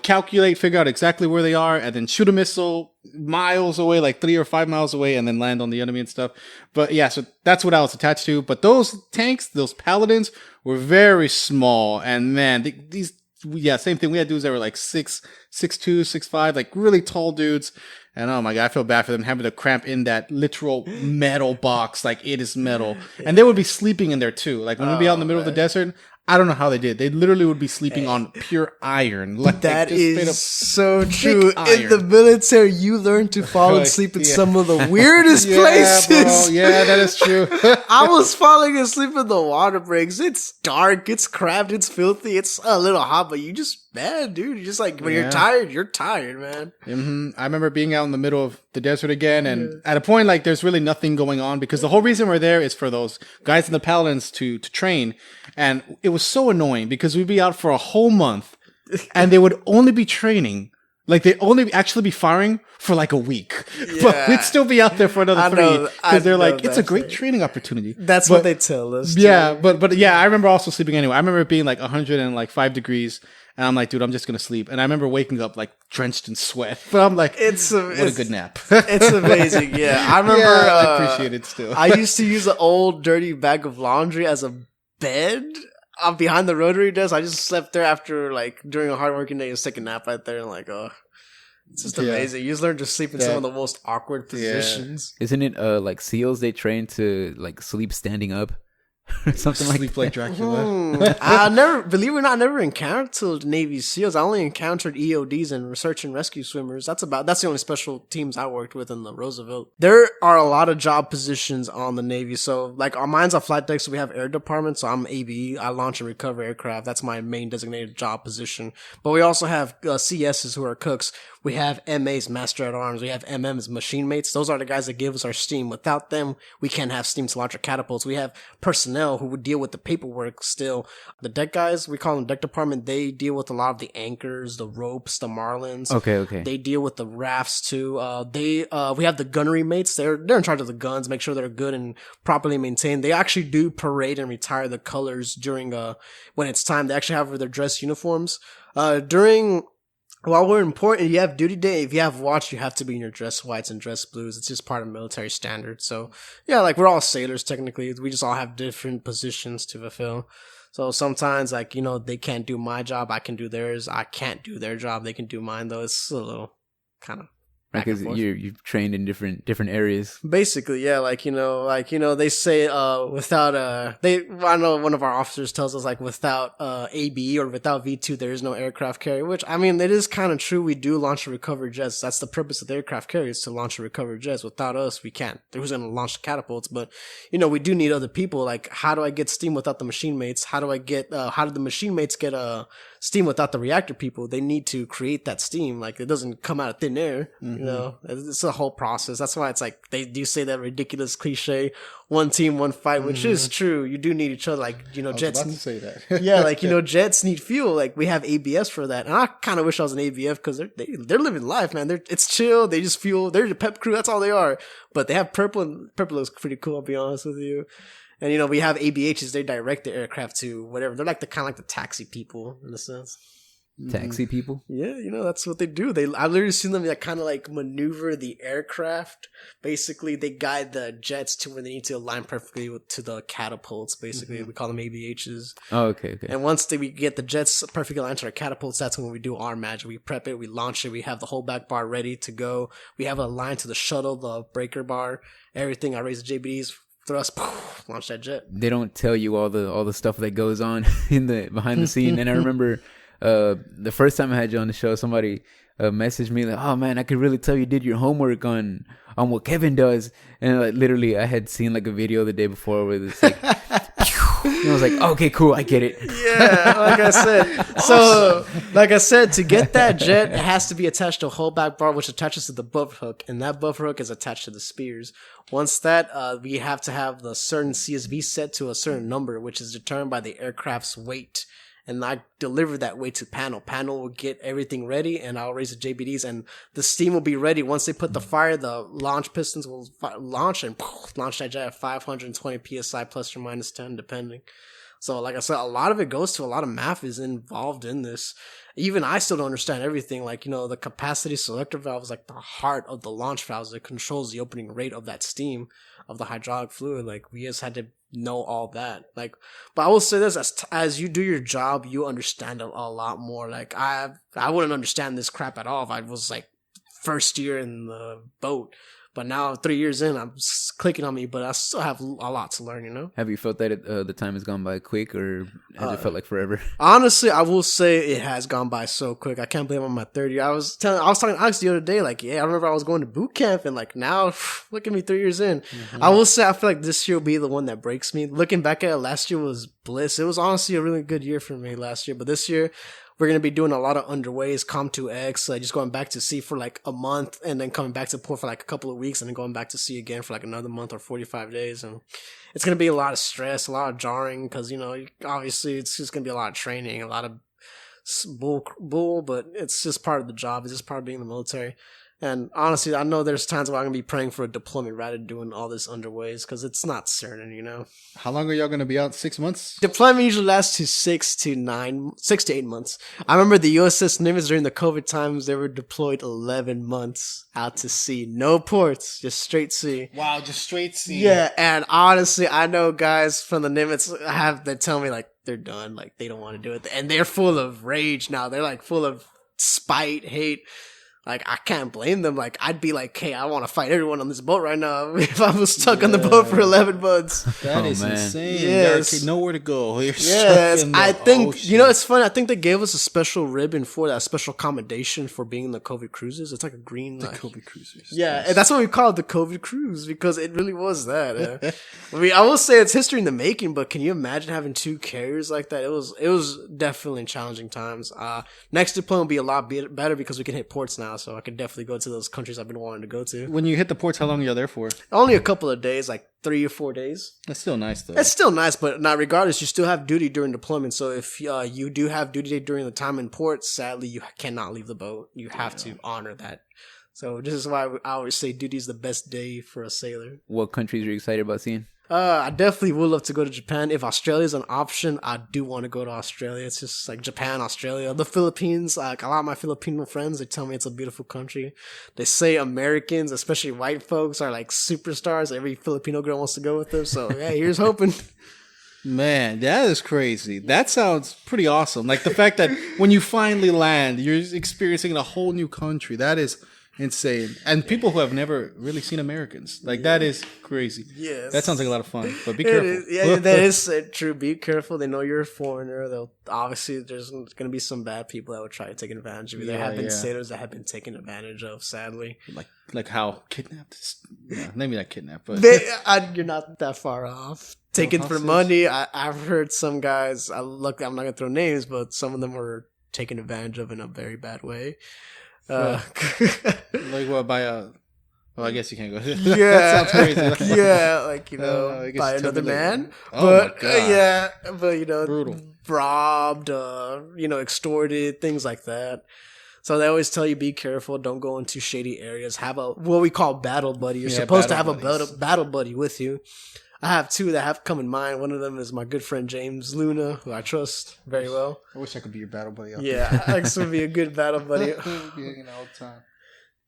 calculate, figure out exactly where they are, and then shoot a missile miles away, like 3 or 5 miles away, and then land on the enemy and stuff. But yeah, so that's what I was attached to. But those tanks, those Paladins, were very small. And man, same thing. We had dudes that were like 6'2", 6'5", like really tall dudes. And oh my God, I feel bad for them having to cramp in that literal metal box. Like, it is metal. And they would be sleeping in there too. Like when we'd be out in the middle of the desert, I don't know how they did. They literally would be sleeping on pure iron. Like, that is so true. In the military, you learn to fall asleep in some of the weirdest places. Bro. Yeah, that is true. I was falling asleep in the water breaks. It's dark. It's cramped. It's filthy. It's a little hot, but you just, man, dude, you just like, when you're tired, man. Mm-hmm. I remember being out in the middle of the desert again, and at a point, like, there's really nothing going on because the whole reason we're there is for those guys in the Paladins to train. And it was so annoying because we'd be out for a whole month and they would only be training. Like, they'd only actually be firing for like a week. Yeah. But we'd still be out there for another 3 because they're like, it's a great training opportunity. That's what they tell us. Yeah, but yeah, I remember also sleeping anyway. I remember it being like 105 degrees. And I'm like, dude, I'm just going to sleep. And I remember waking up like drenched in sweat. But I'm like, what a good nap. It's amazing. Yeah. I remember. I appreciate it still. I used to use an old dirty bag of laundry as a bed. behind the rotary desk. I just slept there after like during a hard working day. Just take a nap right there and like, oh, it's just amazing. You just learn to sleep in some of the most awkward positions. Isn't it like SEALs? They train to like sleep standing up. Something like Sleep like Dracula. I never encountered Navy SEALs. I only encountered EODs and research and rescue swimmers. That's the only special teams I worked with in the Roosevelt. There are a lot of job positions on the Navy. So like mine's a flight deck, so we have air department. So I'm ABE. I launch and recover aircraft. That's my main designated job position. But we also have CSs who are cooks. We have MAs, master at arms. We have MMs, machine mates. Those are the guys that give us our steam. Without them, we can't have steam to launch our catapults. We have personnel who would deal with the paperwork still. The deck guys, we call them deck department. They deal with a lot of the anchors, the ropes, the marlins. Okay. They deal with the rafts too. We have the gunnery mates. They're in charge of the guns, make sure they're good and properly maintained. They actually do parade and retire the colors during when it's time. They actually have their dress uniforms. While we're important, you have duty day. If you have watch, you have to be in your dress whites and dress blues. It's just part of military standard. So, yeah, like we're all sailors technically. We just all have different positions to fulfill. So sometimes, like, they can't do my job. I can do theirs. I can't do their job. They can do mine, though. It's a little kind of because you've trained in different areas. Basically, yeah, they say I know one of our officers tells us like without ABE or without V2 there is no aircraft carrier, which I mean it is kind of true. We do launch and recover jets. That's the purpose of the aircraft carrier, is to launch and recover jets. Without us, we can't. Who's going to launch the catapults? But we do need other people. Like, how do I get steam without the machine mates? How do the machine mates get steam without the reactor people? They need to create that steam. Like, it doesn't come out of thin air. It's a whole process. That's why it's like they do say that ridiculous cliche, one team, one fight, which is true. You do need each other. Like, I was jets. about to say that. Yeah, like, jets need fuel. Like, we have ABS for that. And I kind of wish I was an ABF because they're living life, man. It's chill. They just fuel. They're the pep crew. That's all they are. But they have purple, and purple looks pretty cool, I'll be honest with you. And, we have ABHs. They direct the aircraft to whatever. They're like kind of like the taxi people in a sense. Taxi people? Yeah, that's what they do. I've literally seen them kind of like maneuver the aircraft. Basically, they guide the jets to where they need to align perfectly to the catapults. Basically, we call them ABHs. Oh, okay. And once we get the jets perfectly aligned to our catapults, that's when we do our magic. We prep it, we launch it, we have the whole back bar ready to go. We have it aligned to the shuttle, the breaker bar, everything. I raise the JBDs. Thrust, poof, launch that jet. They don't tell you all the stuff that goes on behind the scene. And I remember the first time I had you on the show, somebody messaged me like, "Oh man, I could really tell you did your homework on what Kevin does." And like literally, I had seen like a video the day before where it's like, and I was like, "Okay, cool, I get it." Yeah, like I said. So, like I said, to get that jet, it has to be attached to a whole back bar, which attaches to the buffer hook, and that buffer hook is attached to the spears. Once that, we have to have the certain CSV set to a certain number, which is determined by the aircraft's weight. And I deliver that weight to panel. Panel will get everything ready, and I'll raise the JBDs, and the steam will be ready. Once they put the fire, the launch pistons will launch and launch that jet at 520 psi plus or minus 10, depending. So, like I said, a lot of it goes to a lot of math is involved in this. Even I still don't understand everything. Like, the capacity selector valve is like the heart of the launch valves. It controls the opening rate of that steam, of the hydraulic fluid. Like, we just had to know all that. Like, but I will say this, as you do your job, you understand a lot more. Like, I wouldn't understand this crap at all if I was like first year in the boat. But now 3 years in, I'm clicking on me, but I still have a lot to learn, Have you felt that the time has gone by quick, or has it felt like forever? Honestly, I will say it has gone by so quick. I can't believe I'm at 30. I was talking to Alex the other day, like, yeah, I remember I was going to boot camp, and like now, look at me 3 years in. I will say I feel like this year will be the one that breaks me. Looking back at it, last year was bliss. It was honestly a really good year for me last year, but this year, we're going to be doing a lot of underways, Com2X, just going back to sea for like a month and then coming back to port for like a couple of weeks and then going back to sea again for like another month or 45 days. And it's going to be a lot of stress, a lot of jarring because, obviously it's just going to be a lot of training, a lot of bull, but it's just part of the job. It's just part of being in the military. And honestly, I know there's times where I'm going to be praying for a deployment rather than doing all this underways because it's not certain, you know. How long are y'all going to be out? 6 months? Deployment usually lasts to 6 to 8 months. I remember the USS Nimitz during the COVID times, they were deployed 11 months out to sea. No ports, just straight sea. Wow, just straight sea. Yeah, and honestly, I know guys from the Nimitz that tell me like they're done, like they don't want to do it. And they're full of rage now. They're like full of spite, hate. Like, I can't blame them. Like, I'd be like, hey, I want to fight everyone on this boat right now if I was stuck on the boat for 11 months. That is insane. Yes. There's nowhere to go. You're yes. stuck in the I think, ocean. you know, it's funny. I think they gave us a special ribbon for that, special commendation for being in the COVID cruises. It's like a green. The COVID cruisers. Yeah. Yes. And that's what we call it, the COVID cruise, because it really was that. I mean, I will say it's history in the making, but can you imagine having 2 carriers like that? It was definitely challenging times. Next deployment will be a lot better because we can hit ports now, so I can definitely go to those countries I've been wanting to go to. When you hit the ports, how long are you there for? Only a couple of days, like 3 or 4 days. That's still nice, though. It's still nice, but not regardless, you still have duty during deployment. So if you do have duty during the time in port, sadly, you cannot leave the boat. You have to honor that. So this is why I always say duty is the best day for a sailor. What countries are you excited about seeing? I definitely would love to go to Japan. If Australia is an option, I do want to go to Australia. It's just like Japan, Australia, the Philippines. Like a lot of my Filipino friends, they tell me it's a beautiful country. They say Americans, especially white folks, are like superstars. Every Filipino girl wants to go with them. So yeah, here's hoping. Man, that is crazy. That sounds pretty awesome. Like the fact that when you finally land, you're experiencing a whole new country. That is insane. And people who have never really seen Americans. Like, that is crazy. Yes. That sounds like a lot of fun, but be careful. Yeah, that is true. Be careful. They know you're a foreigner. Obviously, there's going to be some bad people that would try to take advantage of you. There have been sailors that have been taken advantage of, sadly. Like how? Kidnapped? Yeah, maybe not kidnapped, but... You're not that far off. Taken for money. I've heard some guys, I'm not going to throw names, but some of them were taken advantage of in a very bad way. Like what, by a... Well, I guess you can't go. Yeah. That sounds crazy. Yeah, like, by another man. Oh, my God. Yeah, but, Brutal. Robbed, extorted, things like that. So they always tell you, be careful, don't go into shady areas. Have what we call battle buddy. You're supposed to have a battle buddy with you. I have 2 that have come in mind. One of them is my good friend James Luna, who I trust very well. I wish I could be your battle buddy. Yeah, Alex would be a good battle buddy. Be hanging out all the time.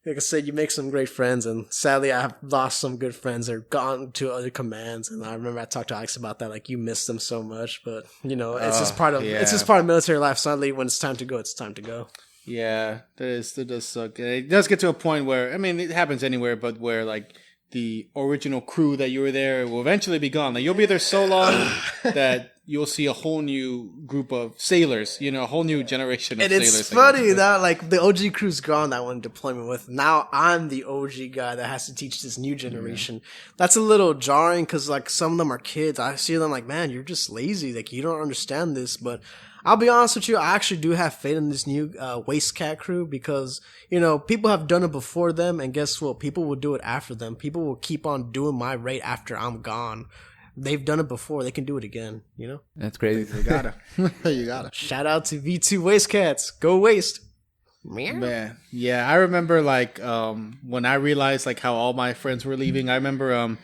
Like I said, you make some great friends, and sadly, I have lost some good friends. They're gone to other commands, and I remember I talked to Alex about that. Like, you miss them so much, but it's just part of military life. Sadly, when it's time to go, it's time to go. Yeah, that does suck. It does get to a point where, I mean, it happens anywhere, but where like the original crew that you were there will eventually be gone. Like, you'll be there so long that you'll see a whole new group of sailors, a whole new generation of sailors. And it's funny that, like, the OG crew's gone that one deployment with. Now I'm the OG guy that has to teach this new generation. Yeah. That's a little jarring because, like, some of them are kids. I see them like, man, you're just lazy. Like, you don't understand this. But I'll be honest with you, I actually do have faith in this new Waste Cat crew because, people have done it before them, and guess what? People will do it after them. People will keep on doing my rate after I'm gone. They've done it before. They can do it again, That's crazy. You gotta. You gotta. Shout out to V2 Waste Cats. Go Waste. Man. Yeah, I remember, like, when I realized, like, how all my friends were leaving, I remember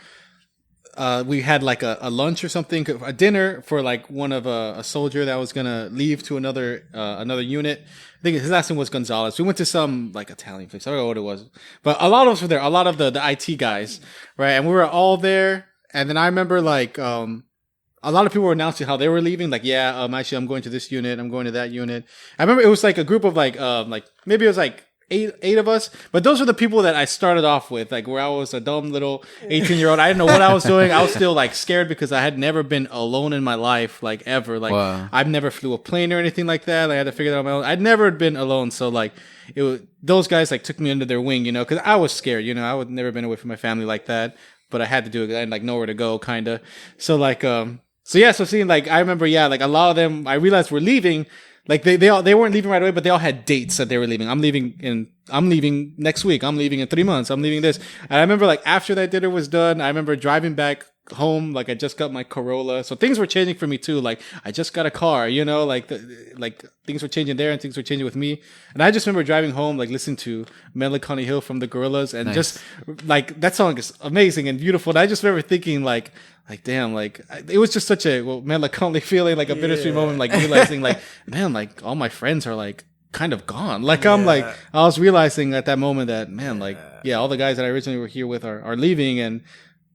we had like a lunch or something, a dinner for like one of a soldier that was gonna leave to another unit. I think his last name was Gonzalez. We went to some like Italian place. I don't know what it was, but a lot of us were there. A lot of the IT guys, right? And we were all there. And then I remember like a lot of people were announcing how they were leaving. Like, actually, I'm going to this unit. I'm going to that unit. I remember it was like a group of like maybe it was like eight of us, but those were the people that I started off with, like where I was a dumb little 18-year-old. I didn't know what I was doing. I was still like scared because I had never been alone in my life, like ever. Like, wow. I've never flew a plane or anything like that. I had to figure that out on my own. I'd never been alone. So like those guys like took me under their wing, because I was scared, I would never been away from my family like that, but I had to do it. I had like nowhere to go kind of. So like, so seeing like, I remember, like a lot of them, I realized were leaving. Like they weren't leaving right away, but they all had dates that they were leaving. I'm leaving next week. I'm leaving in 3 months. I'm leaving this. And I remember like after that dinner was done, I remember driving back home, like I just got my Corolla, so things were changing for me too. Like I just got a car, like things were changing there and things were changing with me. And I just remember driving home, like listening to Melancholy Hill from the Gorillaz, and just like that song is amazing and beautiful. And I just remember thinking like damn, like it was just such a melancholy feeling, like a bittersweet moment, like realizing like man, like all my friends are like kind of gone. Like I'm like I was realizing at that moment that man, like all the guys that I originally were here with are leaving, and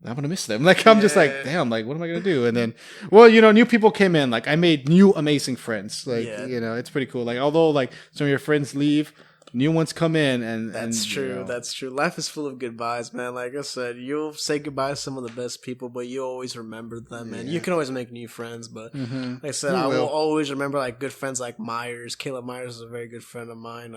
I'm gonna miss them. Like I'm just like damn, like what am I gonna do? And then new people came in. Like I made new amazing friends. Like it's pretty cool. Like although like some of your friends leave, new ones come in, and that's true. That's true. Life is full of goodbyes, man. Like I said, you'll say goodbye to some of the best people, but you always remember them, and you can always make new friends. But like I said, I will always remember like good friends like Myers. Caleb Myers is a very good friend of mine.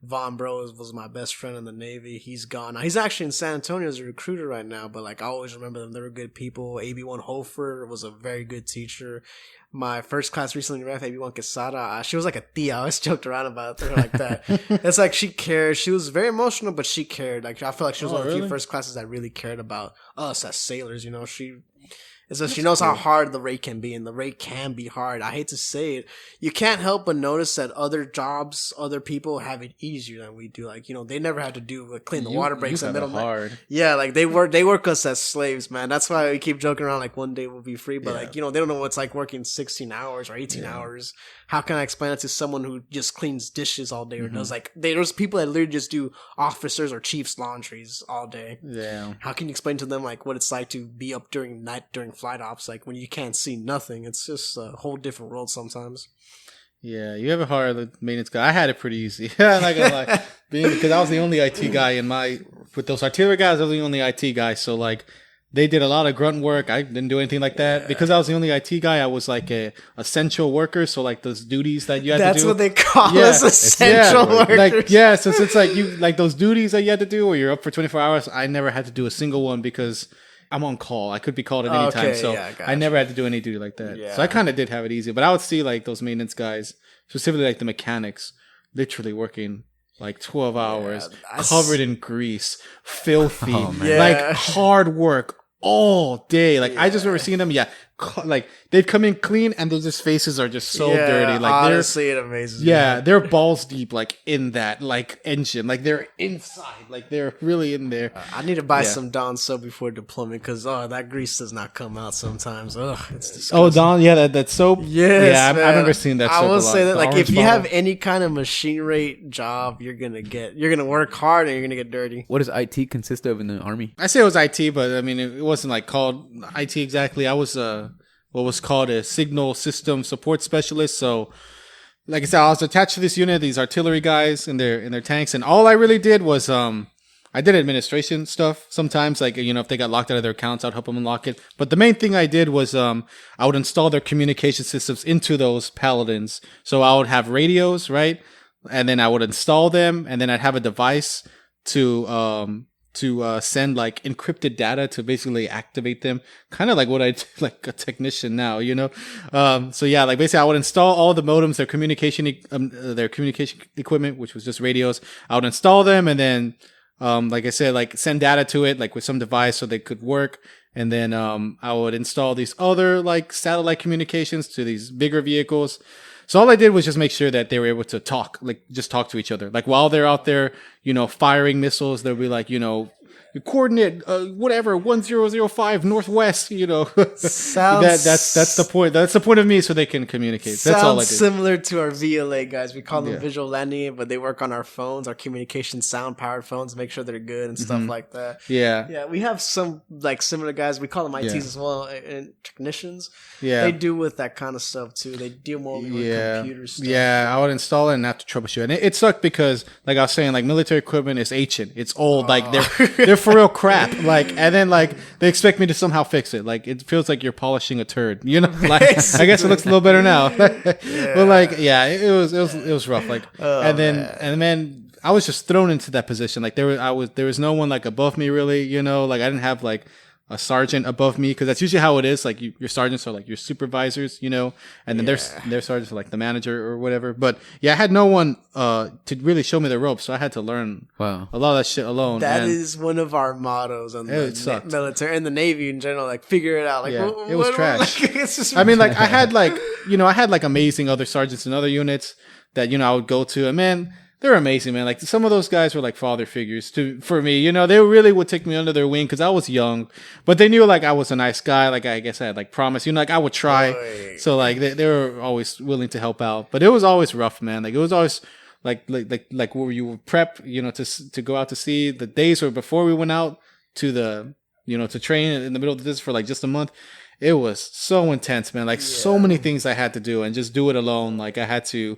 Von Bros was my best friend in the Navy. He's gone now. He's actually in San Antonio as a recruiter right now. But like I always remember them. They were good people. AB1 Hofer was a very good teacher. My first class recently ref, AB1 Quesada, she was like a tia. I always joked around about her like that. It's like she cared. She was very emotional, but she cared. Like I feel like she was one of the few first classes that really cared about us as sailors. She knows how hard the rate can be, and the rate can be hard. I hate to say it. You can't help but notice that other jobs, other people have it easier than we do. Like, they never had to do clean the water breaks in the middle of night. Yeah, like they work us as slaves, man. That's why we keep joking around like one day we'll be free, but like, they don't know what it's like working 16 hours or 18 hours. How can I explain it to someone who just cleans dishes all day or does like there's people that literally just do officers or chiefs laundries all day. Yeah. How can you explain to them like what it's like to be up during night during flight ops, like when you can't see nothing? It's just a whole different world sometimes. Yeah, you have a hard maintenance guy. I had it pretty easy. I'm not gonna lie, because I was the only IT guy with those artillery guys. I was the only IT guy, so like they did a lot of grunt work. I didn't do anything like that because I was the only IT guy. I was like a essential worker, so like those duties that you had to do. That's what they call us, essential workers. Like so it's like you like those duties that you had to do, where you're up for 24 hours. I never had to do a single one because I'm on call. I could be called at any time, so I never had to do any duty like that. Yeah. So I kind of did have it easy, but I would see like those maintenance guys, specifically like the mechanics, literally working like 12 hours, covered in grease, filthy, like hard work all day. Like I just remember seeing them, like they'd come in clean and their just faces are just so dirty. Like honestly, it amazes me. Yeah, they're balls deep, like in that like engine, like they're inside, like they're really in there. I need to buy some Dawn soap before deployment because that grease does not come out sometimes. Ugh, it's disgusting. Oh, Dawn, that soap. Yes, yeah, I remember seeing that. I will say that like if you have any kind of machine rate job, you're gonna work hard and you're gonna get dirty. What does IT consist of in the Army? I say it was IT, but I mean it wasn't like called IT exactly. I was what was called a signal system support specialist. So, like I said, I was attached to this unit, these artillery guys in their tanks, and all I really did was I did administration stuff sometimes. Like if they got locked out of their accounts, I'd help them unlock it. But the main thing I did was I would install their communication systems into those paladins. So I would have radios, right, and then I would install them, and then I'd have a device to send like encrypted data to basically activate them, kind of like what I do, like a technician now, So yeah, like basically I would install all the modems, their communication equipment, which was just radios. I would install them and then, like I said, like send data to it, like with some device so they could work. And then, I would install these other like satellite communications to these bigger vehicles. So all I did was just make sure that they were able to talk to each other. Like while they're out there, firing missiles, they'll be like, coordinate, whatever, 1005 northwest, Sounds that's the point. That's the point of me, so they can communicate. That's all I did. Sounds similar to our VLA guys. We call them visual landing, but they work on our phones, our communication sound powered phones, make sure they're good and stuff like that. Yeah, we have some like similar guys. We call them ITs as well, and technicians. Yeah, they do with that kind of stuff too. They deal more with computer stuff. Yeah, I would install it and have to troubleshoot. And it sucked because, like I was saying, like military equipment is ancient. It's old. Like they're for real crap. Like, and then like they expect me to somehow fix it. Like it feels like you're polishing a turd. Like I guess it looks a little better now. But like it was rough. Like and then I was just thrown into that position. Like there was no one like above me really. Like I didn't have like a sergeant above me, because that's usually how it is. Like your sergeants are like your supervisors, you know, and then their sergeants are like the manager or whatever. But yeah, I had no one to really show me the ropes, so I had to learn a lot of that shit alone. That is one of our mottos in the military and the Navy in general. Like, figure it out. Like, it was trash. I mean, like I had like amazing other sergeants in other units that, you know, I would go to, and man, they're amazing, man. Like, some of those guys were like father figures for me. You know, they really would take me under their wing because I was young, but they knew like I was a nice guy. Like, I guess I had like promise, you know, like I would try. So like they were always willing to help out, but it was always rough, man. Like, it was always like where you would prep, you know, to go out to sea. The days were before we went out to to train in the middle of this for like just a month. It was so intense, man. Like, so many things I had to do and just do it alone. Like, I had to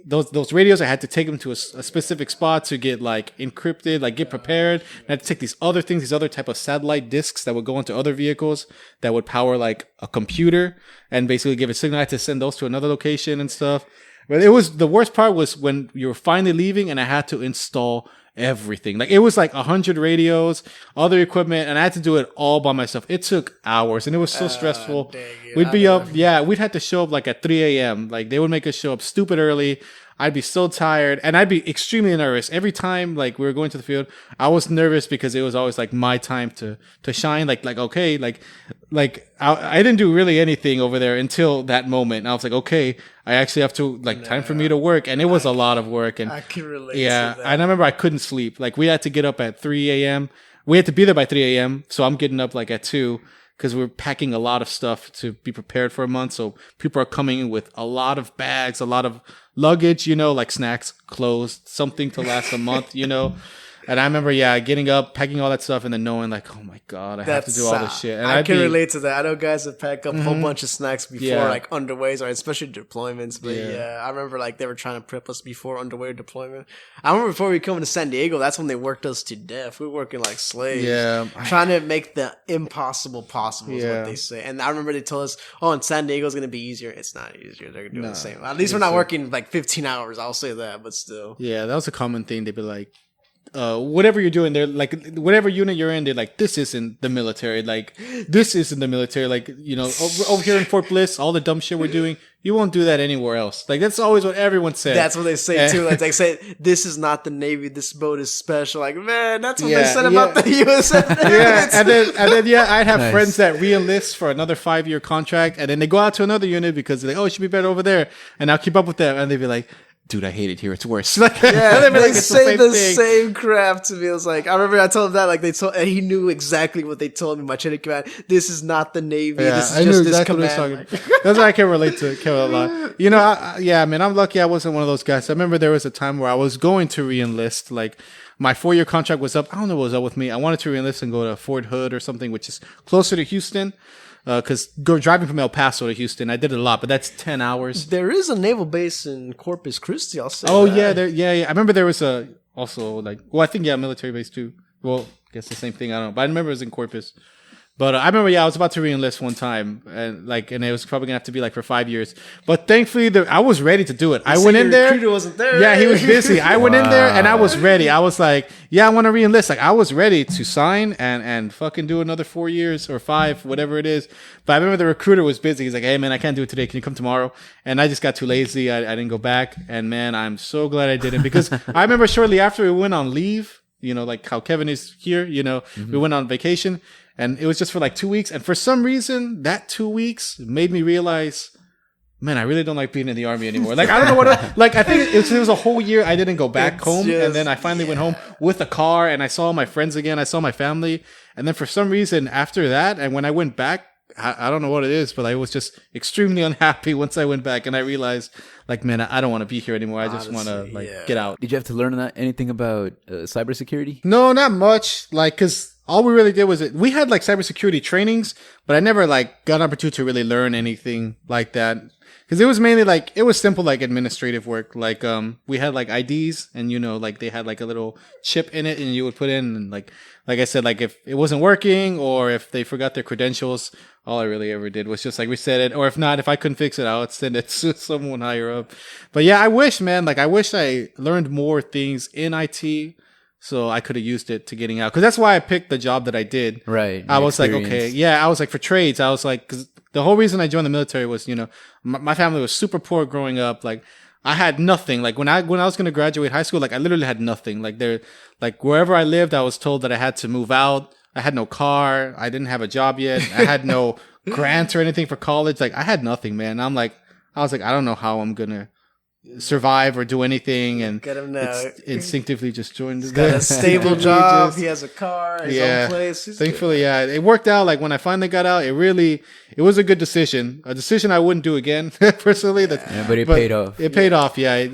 those radios, I had to take them to a specific spot to get like encrypted, like get prepared. And I had to take these other things, these other type of satellite discs that would go into other vehicles that would power like a computer and basically give a signal. I had to send those to another location and stuff. But it was, the worst part was when you were finally leaving and I had to install everything. Like, it was like 100 radios, other equipment, and I had to do it all by myself. It took hours and it was so stressful. We'd be up, we'd have to show up like at 3 a.m. Like, they would make us show up stupid early. I'd be so tired and I'd be extremely nervous. Every time like we were going to the field, I was nervous because it was always like my time to shine. Like, okay, I didn't do really anything over there until that moment. And I was like, okay, I actually have to time for me to work. And it was a lot of work. And I can relate to that. And I remember I couldn't sleep. Like, we had to get up at 3 a.m. We had to be there by 3 a.m. So I'm getting up like at 2 because we're packing a lot of stuff to be prepared for a month. So people are coming in with a lot of bags, a lot of luggage, you know, like snacks, clothes, something to last a month, you know. And I remember, getting up, packing all that stuff, and then knowing like, oh my God, I have to do all this shit. And I can relate to that. I know guys that pack up a whole bunch of snacks before like underways, or especially deployments. But I remember like they were trying to prep us before underway deployment. I remember before we come to San Diego, that's when they worked us to death. We were working like slaves. Yeah. Trying to make the impossible possible is what they say. And I remember they told us, oh, in San Diego is going to be easier. It's not easier. They're doing the same. At least we're not working like 15 hours. I'll say that, but still. Yeah, that was a common thing. They'd be like, whatever you're doing, they're like, whatever unit you're in, they're like, this isn't the military. Like, this isn't the military. Like, you know, over here in Fort Bliss, all the dumb shit we're doing, you won't do that anywhere else. Like, that's always what everyone said. That's what they say too. Like, they say, this is not the Navy. This boat is special. Like, man, that's what they said about the U.S. and then I'd have friends that re-enlist for another 5-year contract, and then they go out to another unit because they're like, oh, it should be better over there, and I'll keep up with them, and they'd be like, dude, I hate it here. It's worse. Like, they say the same crap to me. I was like, I remember I told him that, like, and he knew exactly what they told me. My chain of command, this is not the Navy. Yeah, this is just this command. That's why I can relate to Kevin a lot. You know, man, I'm lucky I wasn't one of those guys. I remember there was a time where I was going to re-enlist. Like, my 4-year contract was up. I don't know what was up with me. I wanted to re-enlist and go to Fort Hood or something, which is closer to Houston. Because driving from El Paso to Houston, I did it a lot, but that's 10 hours. There is a naval base in Corpus Christi, I'll say. Oh, that. yeah. I remember there was I think, military base too. Well, I guess the same thing, I don't know. But I remember it was in Corpus. But I remember, I was about to re-enlist one time, and it was probably gonna have to be like for 5 years. But thankfully, I was ready to do it. I went in there. The recruiter wasn't there. Yeah, he was busy. I went in there and I was ready. I was like, I want to re-enlist. Like, I was ready to sign and fucking do another 4 years or 5, whatever it is. But I remember the recruiter was busy. He's like, hey man, I can't do it today. Can you come tomorrow? And I just got too lazy. I didn't go back. And man, I'm so glad I didn't, because I remember shortly after we went on leave, you know, like how Kevin is here, you know, we went on vacation. And it was just for like 2 weeks. And for some reason, that 2 weeks made me realize, man, I really don't like being in the Army anymore. Like, I don't know what, I think it was a whole year I didn't go back home. And then I finally went home with a car and I saw my friends again. I saw my family. And then for some reason after that, and when I went back, I don't know what it is, but I was just extremely unhappy once I went back and I realized, like, man, I don't want to be here anymore. I just want to get out. Did you have to learn anything about cybersecurity? No, not much. Like, cause all we really did was we had like cybersecurity trainings, but I never like got an opportunity to really learn anything like that. Cause it was mainly like, it was simple, like administrative work. Like, we had like IDs and, you know, like they had like a little chip in it and you would put in, and like I said, like if it wasn't working or if they forgot their credentials, all I really ever did was just like reset it. Or if not, if I couldn't fix it, I would send it to someone higher up. But yeah, I wish I learned more things in IT So I could have used it to getting out. Because that's why I picked the job that I did. Right. I was like, okay. Yeah, I was like, for trades, I was like, because the whole reason I joined the military was, my family was super poor growing up. Like, I had nothing. Like, when I was going to graduate high school, like, I literally had nothing. Like, wherever I lived, I was told that I had to move out. I had no car. I didn't have a job yet. I had no grants or anything for college. Like, I had nothing, man. I was like, I don't know how I'm going to survive or do anything, and get him now. Instinctively just joined. He's got a stable job. He has a car. His own place. Thankfully, it worked out. Like when I finally got out, it was a good decision. A decision I wouldn't do again personally. But it paid off. It paid off. Yeah,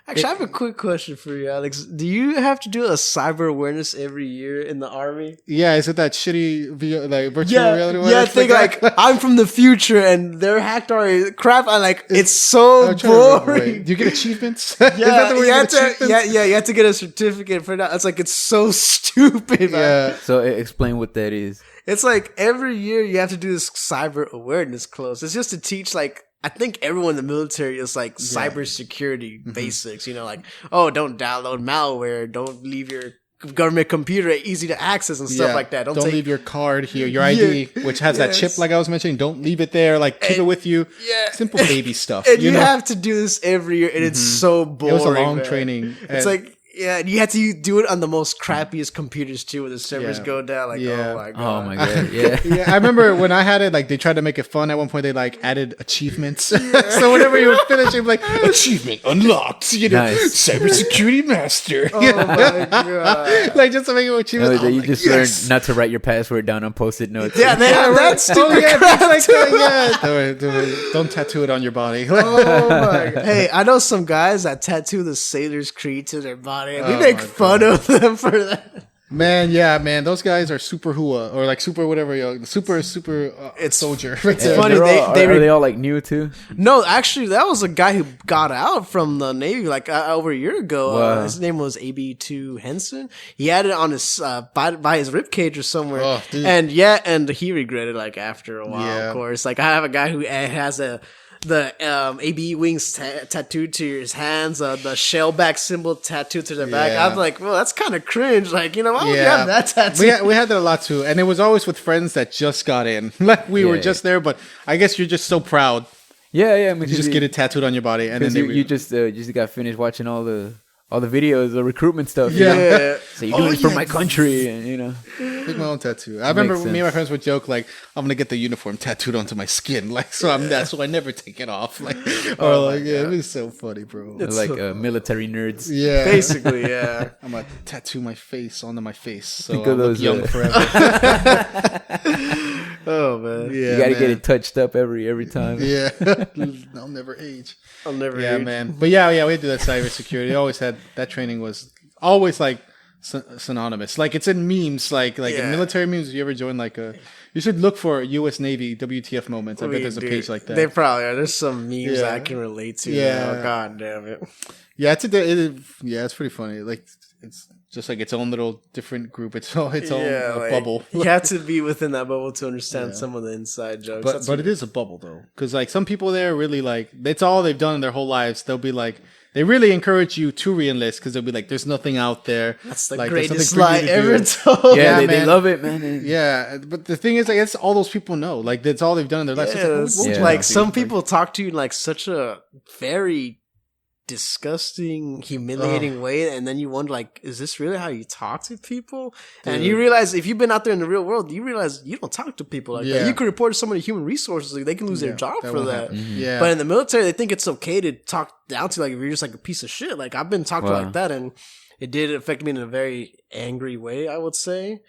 Actually, I have a quick question for you, Alex. Do you have to do a cyber awareness every year in the Army? Yeah, is it that shitty virtual reality one? Yeah, I think I'm from the future and they're hacked already. Crap, it's so boring. Do you get achievements? Yeah, you have to get a certificate for that. It's so stupid. Yeah. So explain what that is. It's like every year you have to do this cyber awareness close. It's just to teach I think everyone in the military is cybersecurity basics, don't download malware, don't leave your government computer easy to access and stuff like that. Don't leave your card here, your ID, which has that chip like I was mentioning. Don't leave it there. Keep it with you. Yeah. Simple baby stuff. And you have to do this every year, and it's so boring. It was a long training. It's and you have to do it on the most crappiest computers too, where the servers go down. Oh my god! Oh my god! Yeah. Yeah, I remember when I had it. They tried to make it fun. At one point, they added achievements. So whenever you would finish, you'd be like, "Achievement unlocked." Nice. Cybersecurity master. Oh my god! Just to make it achievements. You just learned not to write your password down on Post-it notes. Yeah, they have that stupid crap. Don't tattoo it on your body. Oh my god! Hey, I know some guys that tattoo the Sailor's Creed to their body. We make fun of them for that. Man, those guys are super hua or super whatever, super it's soldier. It's funny. Are they all new too? No, actually, that was a guy who got out from the Navy over a year ago. Wow. His name was A.B3 Henson. He had it on his by his ribcage or somewhere, and he regretted after a while. Of course, I have a guy who has the ABE wings tattooed to his hands, the shellback symbol tattooed to their back. I was like, well, that's kind of cringe. Why would you have that tattoo? We had that a lot too, and it was always with friends that just got in. We were just there, but I guess you're just so proud. Yeah. You just get it tattooed on your body, and then you just got finished watching all the videos, the recruitment stuff. Yeah. So you're doing it for my country, and Make my own tattoo. I remember me and my friends would joke I'm gonna get the uniform tattooed onto my skin, so I never take it off. It was so funny, bro. It's military nerds. Yeah, basically, yeah. I'm gonna tattoo my face onto my face, so Think of I look those, young forever. Oh man, you gotta get it touched up every time. Yeah, I'll never age. I'll never age. Yeah, man. But yeah, we had to do that cybersecurity. Always had that training was always synonymous. It's in memes, in military memes. If you ever join you should look for U.S. Navy WTF moments. I bet there's a page like that. They probably are. There's some memes I can relate to. Yeah. Now. God damn it. Yeah, it's pretty funny. It's just its own little different group. Its own bubble. You have to be within that bubble to understand some of the inside jokes. But it is a bubble though, because some people there really it's all they've done in their whole lives. They'll be they really encourage you to re-enlist because they'll be there's nothing out there. That's the greatest lie ever told. Yeah, they love it, man. Yeah, but the thing is, it's all those people know. That's all they've done in their lives. So some people talk to you in such a very disgusting, humiliating way, and then you wonder is this really how you talk to people? Dude. And you realize if you've been out there in the real world, you realize you don't talk to people like that. You could report to somebody human resources, they can lose their job for that. Mm-hmm. Yeah. But in the military, they think it's okay to talk down to if you're just a piece of shit. I've been talked to like that, and it did affect me in a very angry way, I would say.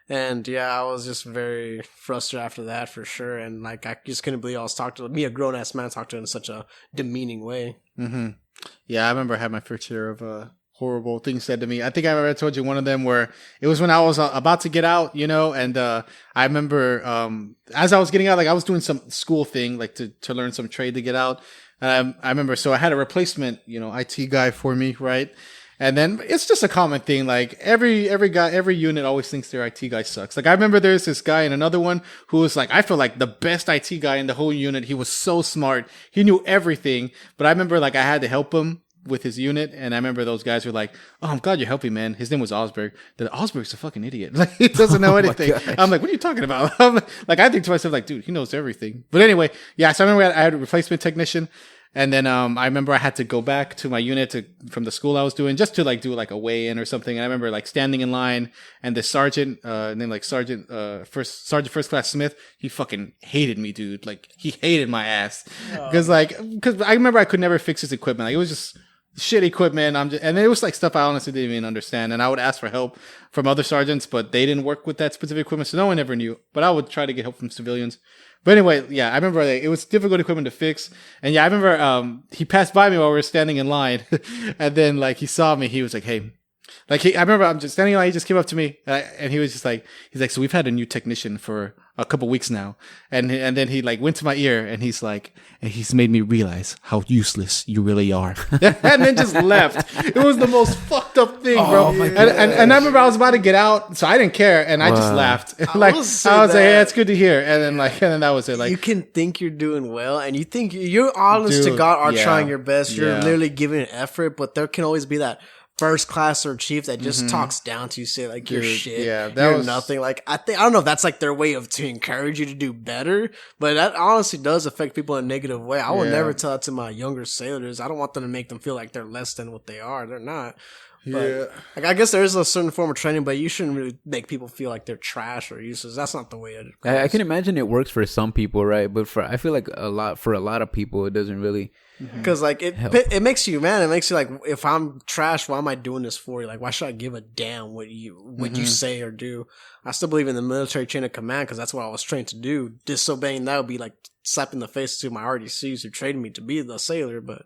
And I was just very frustrated after that for sure. And I just couldn't believe I was talking to me, a grown ass man, talked to in such a demeaning way. Mm-hmm. Yeah, I remember I had my fair share of horrible things said to me. I think I remember I told you one of them where it was when I was about to get out, and I remember as I was getting out, I was doing some school thing, to learn some trade to get out. I remember, so I had a replacement, IT guy for me, right? And then it's just a common thing. Every unit always thinks their IT guy sucks. I remember there's this guy in another one who was I feel the best IT guy in the whole unit. He was so smart. He knew everything. But I remember I had to help him with his unit, and I remember those guys were like, "Oh, I'm glad you're helping, man." His name was Osberg. That Osberg's a fucking idiot. Like he doesn't know anything. I'm like, "What are you talking about?" Like I think to myself, like, "Dude, he knows everything." But anyway, yeah. So I remember I had a replacement technician, and then I remember I had to go back to my unit from the school I was doing just to like do like a weigh-in or something. And I remember like standing in line, and the sergeant, named like Sergeant First Class Smith, he fucking hated me, dude. Like he hated my ass because I remember I could never fix his equipment. Like it was just shit equipment. And it was like stuff I honestly didn't even understand. And I would ask for help from other sergeants, but they didn't work with that specific equipment, so no one ever knew. But I would try to get help from civilians. But anyway, yeah, I remember like, it was difficult equipment to fix. And yeah, I remember he passed by me while we were standing in line, and then like he saw me, he was like, "Hey." Like I remember I'm just standing in line, he just came up to me, and he was just like, he's like, "So we've had a new technician for a couple weeks now," and then he like went to my ear, and he's like, "And he's made me realize how useless you really are," and then just left. It was the most fucked up thing, bro. And I remember I was about to get out, so I didn't care, and I just laughed. Like I was like, "Yeah, it's good to hear," and then that was it. Like you can think you're doing well, and you think you're honest to God are trying your best. You're literally giving an effort, but there can always be that first class or chief that just talks down to you, say like you're shit, you're nothing. Like I don't know if that's like their way to encourage you to do better, but that honestly does affect people in a negative way. I would never tell it to my younger sailors. I don't want them to make them feel like they're less than what they are. They're not. But, like I guess there is a certain form of training, but you shouldn't really make people feel like they're trash or useless. That's not the way it goes. I can imagine it works for some people, right? But I feel like for a lot of people, it doesn't really. Because like it makes you mad. It makes you like, if I'm trash, why am I doing this for you? Like, why should I give a damn what you say or do? I still believe in the military chain of command because that's what I was trained to do. Disobeying that would be like slapping the face to my RDCs who trained me to be the sailor. But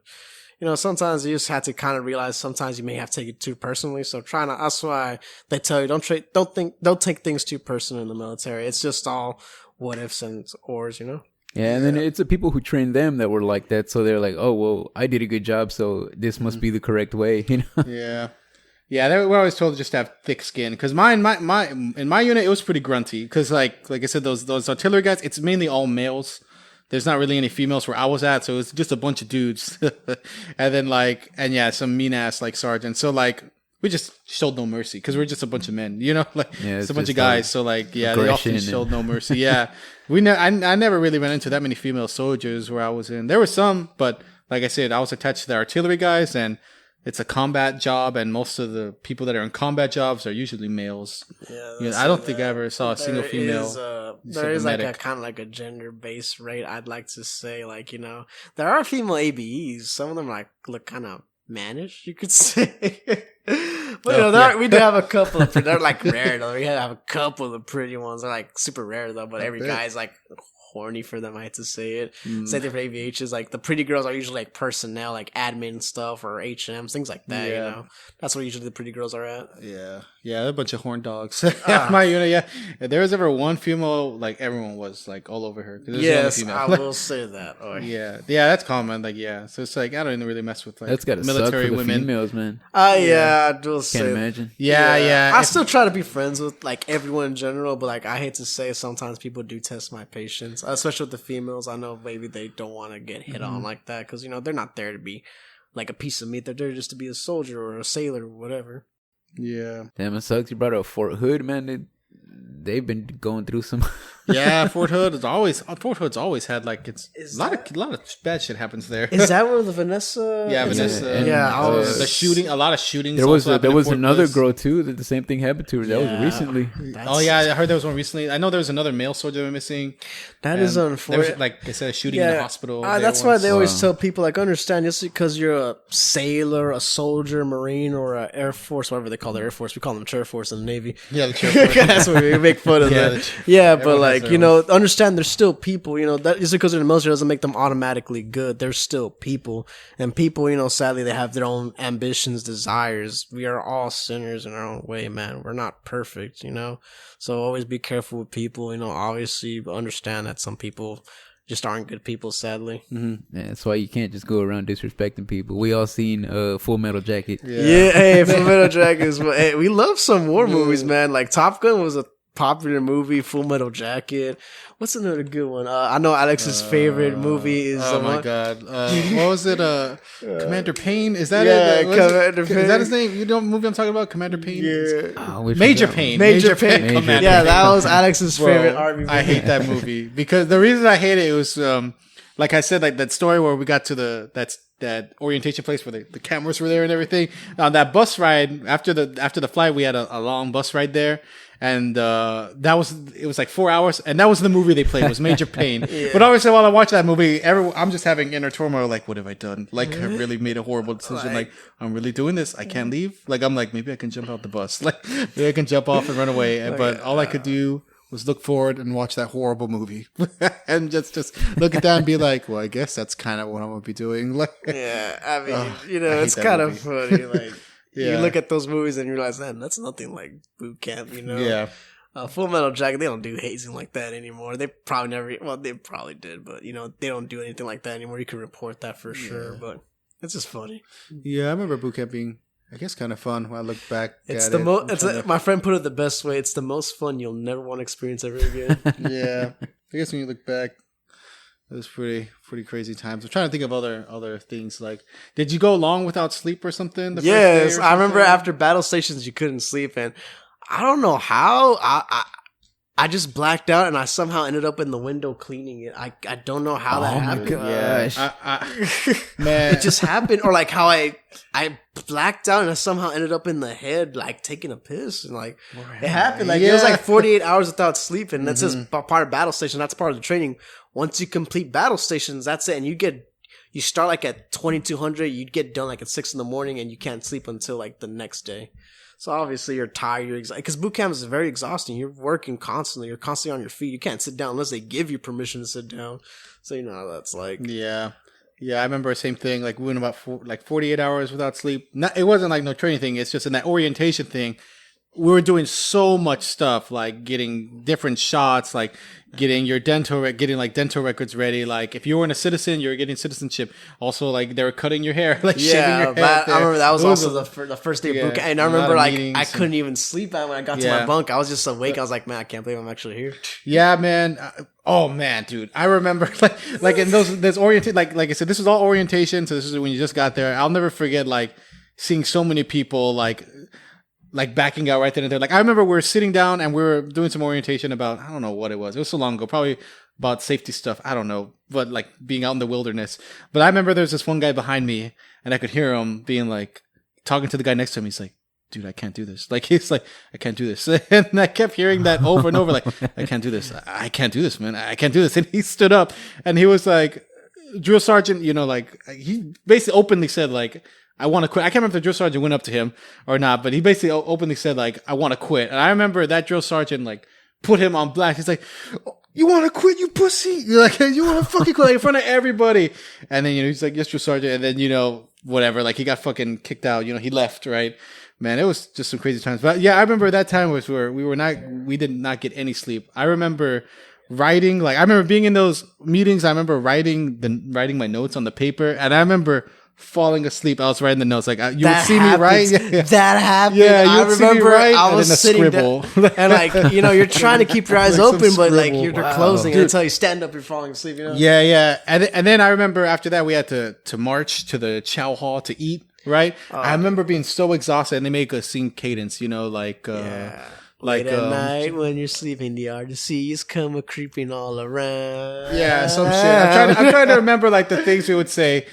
you know, sometimes you just have to kind of realize sometimes you may have to take it too personally. So that's why they tell you don't take things too personal in the military. It's just all what ifs and ors, you know. Yeah, and then it's the people who trained them that were like that, so they're like, "Oh, well, I did a good job, so this must be the correct way," you know? Yeah. They were always told to just have thick skin. Because in my unit, it was pretty grunty. Because like I said, those artillery guys, it's mainly all males. There's not really any females where I was at, so it's just a bunch of dudes. And then some mean ass like sergeants. So like we just showed no mercy because we're just a bunch of men, you know, like it's a bunch of guys. So like, they often showed no mercy. Yeah. I never really ran into that many female soldiers where I was in. There were some, but like I said, I was attached to the artillery guys, and it's a combat job, and most of the people that are in combat jobs are usually males. Yeah, I don't think I ever saw a single female. There is like a kind of like a gender based rate. I'd like to say, like, you know, there are female ABEs. Some of them like look kind of mannish, you could say. But we do have a couple of they're like rare though. We have a couple of pretty ones. They're like super rare though, but every guy's like horny for them. I hate to say it. Same thing for AVHs. Like the pretty girls are usually like personnel, like admin stuff or H&Ms, things like that. You know, that's where usually the pretty girls are at. Yeah, they're a bunch of horn dogs. My unit, if there was ever one female, like everyone was like all over her. Yes, I will say that. Yeah, that's common. Like, so it's like I don't even really mess with like that's gotta military suck for the women. Females, man. I do say. Can't imagine. Yeah. I still try to be friends with like everyone in general, but like I hate to say, sometimes people do test my patience, especially with the females. I know maybe they don't want to get hit on like that because, you know, they're not there to be like a piece of meat. They're there just to be a soldier or a sailor or whatever. Yeah. Damn, it sucks. You brought up Fort Hood, man. They've been going through some. Fort Hood's always had like a lot of bad shit happens there. Is that where the Vanessa? Vanessa. The shooting, a lot of shootings. There was another girl too that the same thing happened to her. That was recently. I heard there was one recently. I know there was another male soldier that went missing. That is unfortunate. Like they said, a shooting in the hospital. That's why they always tell people, like, understand, just because you're a sailor, a soldier, Marine, or a Air Force, whatever they call the Air Force. We call them Chair Force in the Navy. Yeah, the Chair Force. That's what we make fun of that. But like, you know, understand they're still people. You know, that just because they're in the military doesn't make them automatically good. They're still people. And people, you know, sadly, they have their own ambitions, desires. We are all sinners in our own way, man. We're not perfect, you know? So always be careful with people. You know, obviously understand that some people just aren't good people, sadly. Mm-hmm. Yeah, that's why you can't just go around disrespecting people. We all seen Full Metal Jacket. Hey, Full Metal Jacket is... Hey, we love some war movies, man. Like Top Gun was a popular movie, Full Metal Jacket. What's another good one? I know Alex's favorite movie is. Oh my god! What was it? Commander Payne? Is that Yeah, it? Commander Payne. Is that his name? You know what movie I'm talking about? Commander Payne. Yeah. Major Payne. Major Payne. Commander Yeah, Payne. that was Alex's Bro, favorite army movie. I hate that movie because the reason I hate it was like I said, like that story where we got to that orientation place where the cameras were there and everything. On that bus ride after the flight, we had a long bus ride there. And it was like 4 hours, and that was the movie they played. It was Major Payne. Yeah. But obviously, while I watch that movie, I'm just having inner turmoil. Like, what have I done? Like, I really made a horrible decision. Like, I'm really doing this. I can't leave. Like, I'm like, maybe I can jump out the bus. Like, maybe I can jump off and run away. But all I could do was look forward and watch that horrible movie, and just look at that and be like, well, I guess that's kind of what I'm gonna be doing. Like, yeah, I mean, it's kind of funny. Like. Yeah. You look at those movies and you realize, man, that's nothing like boot camp, Yeah. Full Metal Jacket, they don't do hazing like that anymore. They probably they probably did, but, they don't do anything like that anymore. You can report that for sure, but it's just funny. Yeah, I remember boot camp being, I guess, kind of fun when I look back my friend put it the best way. It's the most fun you'll never want to experience ever again. Yeah. I guess when you look back, it was pretty crazy times. I'm trying to think of other things. Like, did you go long without sleep or something? Yes, I remember after battle stations you couldn't sleep, and I don't know how I just blacked out, and I somehow ended up in the window cleaning it. I don't know how that happened. Oh my gosh, man, it just happened, or like how I blacked out and I somehow ended up in the head, like taking a piss, and like it happened. Like it was like 48 hours without sleep, and that's just part of battle station. That's part of the training. Once you complete battle stations, that's it, and you start like at 2200. You'd get done like at 6 a.m, and you can't sleep until like the next day. So obviously you're tired, you're exhausted, because boot camp is very exhausting. You're working constantly. You're constantly on your feet. You can't sit down unless they give you permission to sit down. So you know how that's like. Yeah. Yeah, I remember the same thing. Like we went about 48 hours without sleep. It wasn't like no training thing. It's just in that orientation thing. We were doing so much stuff, like getting different shots, like getting dental records ready. Like if you weren't a citizen, you were getting citizenship. Also, like they were cutting your hair, like shaving your head. I remember that was also the first day of boot camp, and I remember like I couldn't even sleep when I got to my bunk. I was just awake. I was like, man, I can't believe I'm actually here. Yeah, man. Oh man, dude. I remember like in those orientation, like I said, this was all orientation. So this is when you just got there. I'll never forget like seeing so many people like backing out right then and there. Like I remember we were sitting down and we were doing some orientation about, I don't know what it was. It was so long ago, probably about safety stuff. I don't know, but like being out in the wilderness. But I remember there's this one guy behind me and I could hear him being like, talking to the guy next to him. He's like, dude, I can't do this. Like, he's like, I can't do this. And I kept hearing that over and over. Like, I can't do this. I can't do this, man. I can't do this. And he stood up and he was like, drill sergeant, like he basically openly said like, I want to quit. I can't remember if the drill sergeant went up to him or not, but he basically openly said like, I want to quit. And I remember that drill sergeant like put him on blast. He's like, oh, you want to quit, you pussy? You're like, you want to fucking quit like, in front of everybody. And then, he's like, yes, drill sergeant. And then, whatever, like he got fucking kicked out. He left, right? Man, it was just some crazy times. But yeah, I remember that time was where we did not get any sleep. I remember writing, like I remember being in those meetings. I remember writing my notes on the paper, and I remember falling asleep. I was writing the notes. Like you would see me write. Yeah. That happened. Yeah, you would see me write. I was sitting down, and like you're trying to keep your eyes open, but like you're closing, and until you stand up, you're falling asleep. Yeah. And then I remember after that we had to march to the chow hall to eat. Right. I remember being so exhausted, and they make us sing cadence. Like. Late at night when you're sleeping, the artists come creeping all around. Yeah, some shit. I'm trying to remember like the things we would say.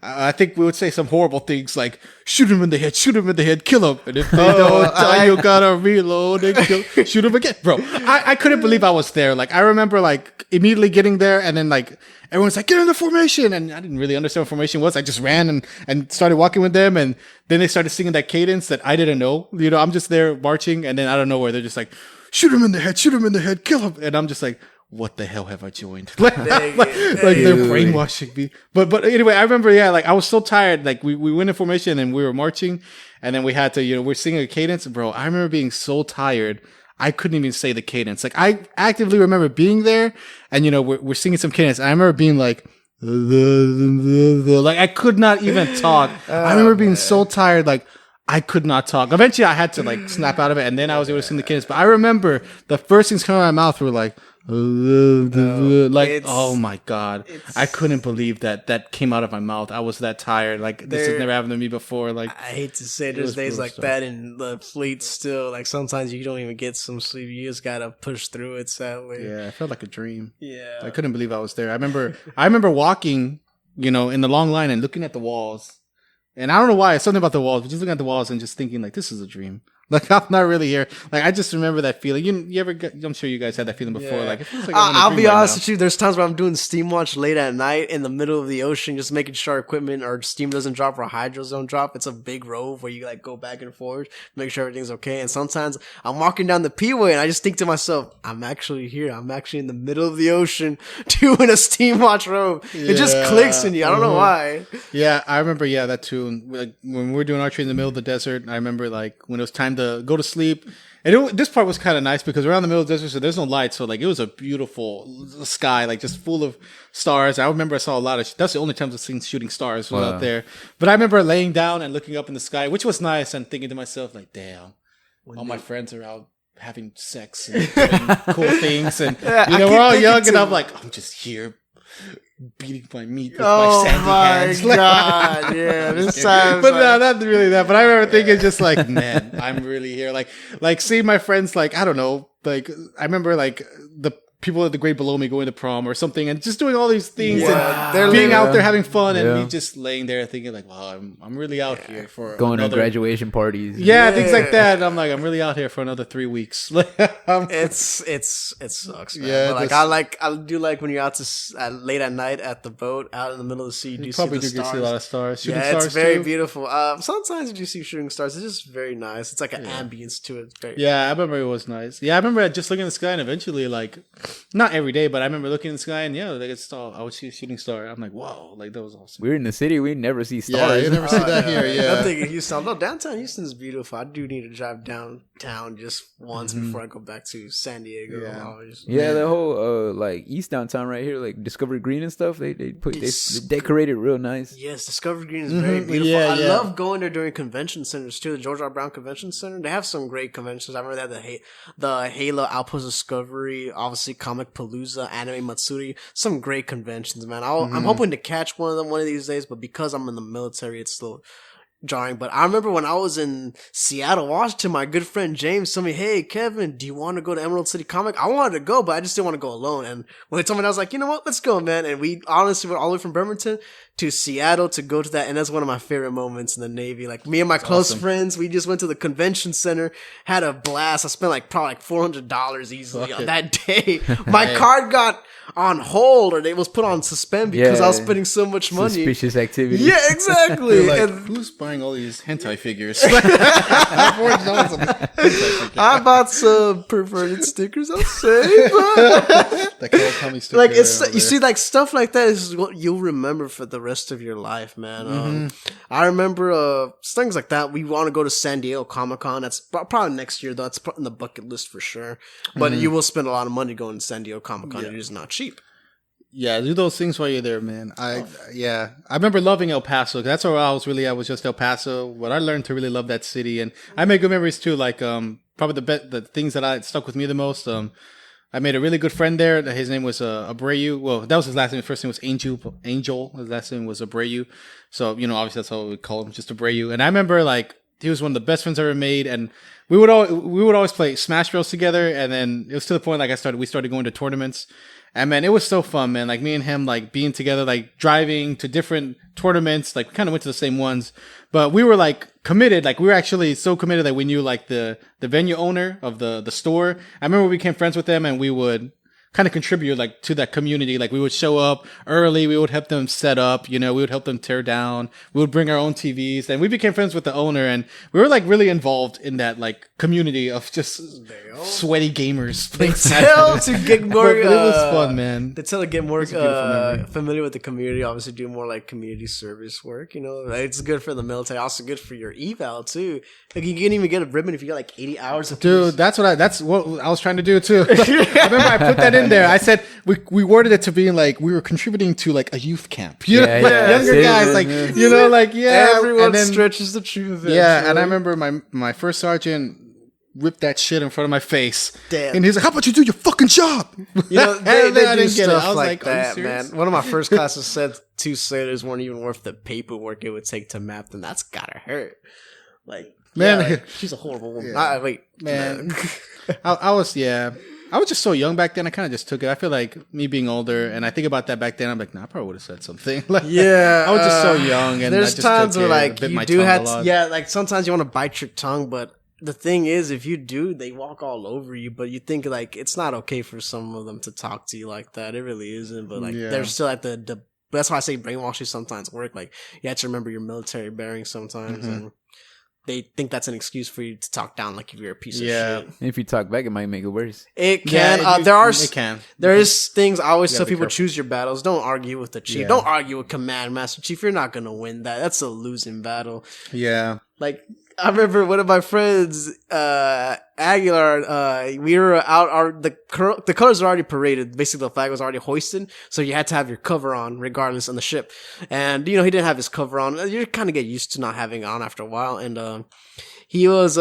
I think we would say some horrible things like shoot him in the head, kill him, and if they don't die, you gotta reload and shoot him again, bro. I couldn't believe I was there. Like I remember like immediately getting there, and then like everyone's like, get in the formation, and I didn't really understand what formation was. I just ran and started walking with them, and then they started singing that cadence that I didn't know. I'm just there marching, and then I don't know where they're just like shoot him in the head, kill him, and I'm just like, what the hell have I joined? like they're brainwashing me. But anyway, I remember, like I was so tired. Like we went in formation and we were marching, and then we had to, we're singing a cadence. Bro, I remember being so tired. I couldn't even say the cadence. Like I actively remember being there and, we're singing some cadence. I remember being like, like I could not even talk. I remember being so tired. Like I could not talk. Eventually, I had to like snap out of it, and then I was able to sing the cadence. But I remember the first things coming out of my mouth were like, like, oh my god, I couldn't believe that came out of my mouth. I was that tired. Like this has never happened to me before. Like I hate to say, there's days like that in the fleet still. Like sometimes you don't even get some sleep. You just gotta push through it. Sadly, yeah, it felt like a dream. Yeah, I couldn't believe I was there. I remember walking, in the long line and looking at the walls. And I don't know why, it's something about the walls, but just looking at the walls and just thinking like, this is a dream. Like, I'm not really here. Like, I just remember that feeling. You ever I'm sure you guys had that feeling before. Yeah. Like, it feels like I'll be honest with you. There's times where I'm doing steam watch late at night in the middle of the ocean, just making sure equipment or steam doesn't drop or hydros don't drop. It's a big rove where you like go back and forth, make sure everything's okay. And sometimes I'm walking down the P-way and I just think to myself, I'm actually here. I'm actually in the middle of the ocean doing a steam watch rove. Yeah. It just clicks in you. I don't know why. Yeah, I remember, that too. Like, when we were doing archery in the middle of the desert, I remember like when it was time to go to sleep. And this part was kind of nice because we're out in the middle of the desert, so there's no light. So, like, it was a beautiful sky, like, just full of stars. I remember I saw a lot of... That's the only time I've seen shooting stars was out there. But I remember laying down and looking up in the sky, which was nice, and thinking to myself, like, damn, all my friends are out having sex and doing cool things. And, we're all young, and I'm like, I'm just here beating my meat with my sandy hands. Oh my god! Yeah, this time. But no, not really that. But I remember thinking, just like, man, I'm really here. Like seeing my friends, like, I don't know, like I remember like the people at the grade below me going to prom or something, and just doing all these things, and they're being out there having fun, and me just laying there thinking like, wow, I'm really out here for going to graduation parties. Yeah, things like that. And I'm like, I'm really out here for another 3 weeks. It sucks, man. Yeah, but I do like when you're out late at night at the boat out in the middle of the sea. You probably see see a lot of stars. Shooting stars it's very beautiful. Sometimes you do see shooting stars. It's just very nice. It's like an ambience to it. I remember it was nice. Yeah, I remember just looking at the sky, and eventually, like, not every day, but I remember looking in the sky, and I would see a shooting star. I'm like, whoa, like that was awesome. We're in the city, we never see stars. Yeah, you never see that here. Yeah, I'm thinking Houston. Although downtown Houston is beautiful, I do need to drive downtown just once before I go back to San Diego. Yeah, the whole like East downtown right here, like Discovery Green and stuff. They decorate it real nice. Yes, Discovery Green is very beautiful. Yeah, I love going there during convention centers too. The George R. Brown Convention Center, they have some great conventions. I remember they had the Halo Outpost Discovery, obviously Comic Palooza, Anime Matsuri, some great conventions, man. I'm hoping to catch one of them one of these days, but because I'm in the military, it's still jarring. But I remember when I was in Seattle, Washington, my good friend James told me, hey, Kevin, do you want to go to Emerald City Comic? I wanted to go, but I just didn't want to go alone. And when he told me that, I was like, you know what? Let's go, man. And we honestly went all the way from Bremerton to Seattle to go to that. And that's one of my favorite moments in the Navy. Like me and my close friends, we just went to the convention center, had a blast. I spent probably $400 easily on that day. My card got on hold, or it was put on suspend because I was spending so much money. Suspicious activity. Yeah, exactly. Like, who's buying all these hentai figures? I bought some perverted stickers, I'll say. But like you see, like stuff like that is what you'll remember for the rest of your life, man. I remember things like that. We want to go to San Diego Comic-Con. That's probably next year, though. That's on the bucket list for sure. But you will spend a lot of money going to San Diego Comic-Con. It is not cheap. Yeah, do those things while you're there, man. I remember loving El Paso. 'Cause that's where I was really at, was just El Paso. But I learned to really love that city, and I made good memories too. Like probably the things that stuck with me the most. I made a really good friend there. His name was Abreu. Well, that was his last name. His first name was Angel. His last name was Abreu. So obviously that's how we call him, just Abreu. And I remember like he was one of the best friends I ever made, and we would always play Smash Bros together. And then it was to the point like we started going to tournaments. And man, it was so fun, man. Like me and him, like being together, like driving to different tournaments. Like we kind of went to the same ones, but we were like committed. Like we were actually so committed that we knew like the venue owner of the store. I remember we became friends with them, and we would kind of contribute like to that community. Like we would show up early. We would help them set up, we would help them tear down. We would bring our own TVs, and we became friends with the owner, and we were like really involved in that like community of just sweaty gamers. They tell to get more, it was fun, man. They tell to get more familiar with the community, obviously do more like community service work, it's good for the military, also good for your eval too. Like you can't even get a ribbon if you got like 80 hours of Dude, that's what I was trying to do too. I remember I put that in there. I said we worded it to being like we were contributing to like a youth camp. You know, like younger guys, like you know, like everyone stretches the truth. Yeah, and I remember my first sergeant ripped that shit in front of my face. Damn. And he's like, "How about you do your fucking job?" You know, they I do didn't get it. stuff I was like "Are you that, serious?" man. One of my first classes said 2 sailors weren't even worth the paperwork it would take to map them. That's gotta hurt. Like, Man. like, she's a horrible woman. Yeah. Wait, Man. I was just so young back then. I kind of just took it. I feel like me being older, and I think about that back then. I'm like, nah, I probably would have said something. Like, yeah, I was just so young, and there's I just times took where it, like bit you my do tongue have a lot. yeah, like sometimes you want to bite your tongue, but the thing is, if you do, they walk all over you. But you think like it's not okay for some of them to talk to you like that. It really isn't. But like they're still at the. That's why I say brainwashing sometimes work. Like you have to remember your military bearings sometimes, and they think that's an excuse for you to talk down like if you're a piece of shit. And if you talk back, it might make it worse. It can. It can. There is things I always tell be people: careful. choose your battles. Don't argue with the chief. Yeah. Don't argue with command master chief. You're not gonna win that. That's a losing battle. Yeah. Like I remember one of my friends, Aguilar. We were out. The colors were already paraded. Basically, the flag was already hoisted, so you had to have your cover on, regardless, on the ship. And you know, he didn't have his cover on. You kind of get used to not having it on after a while. And he was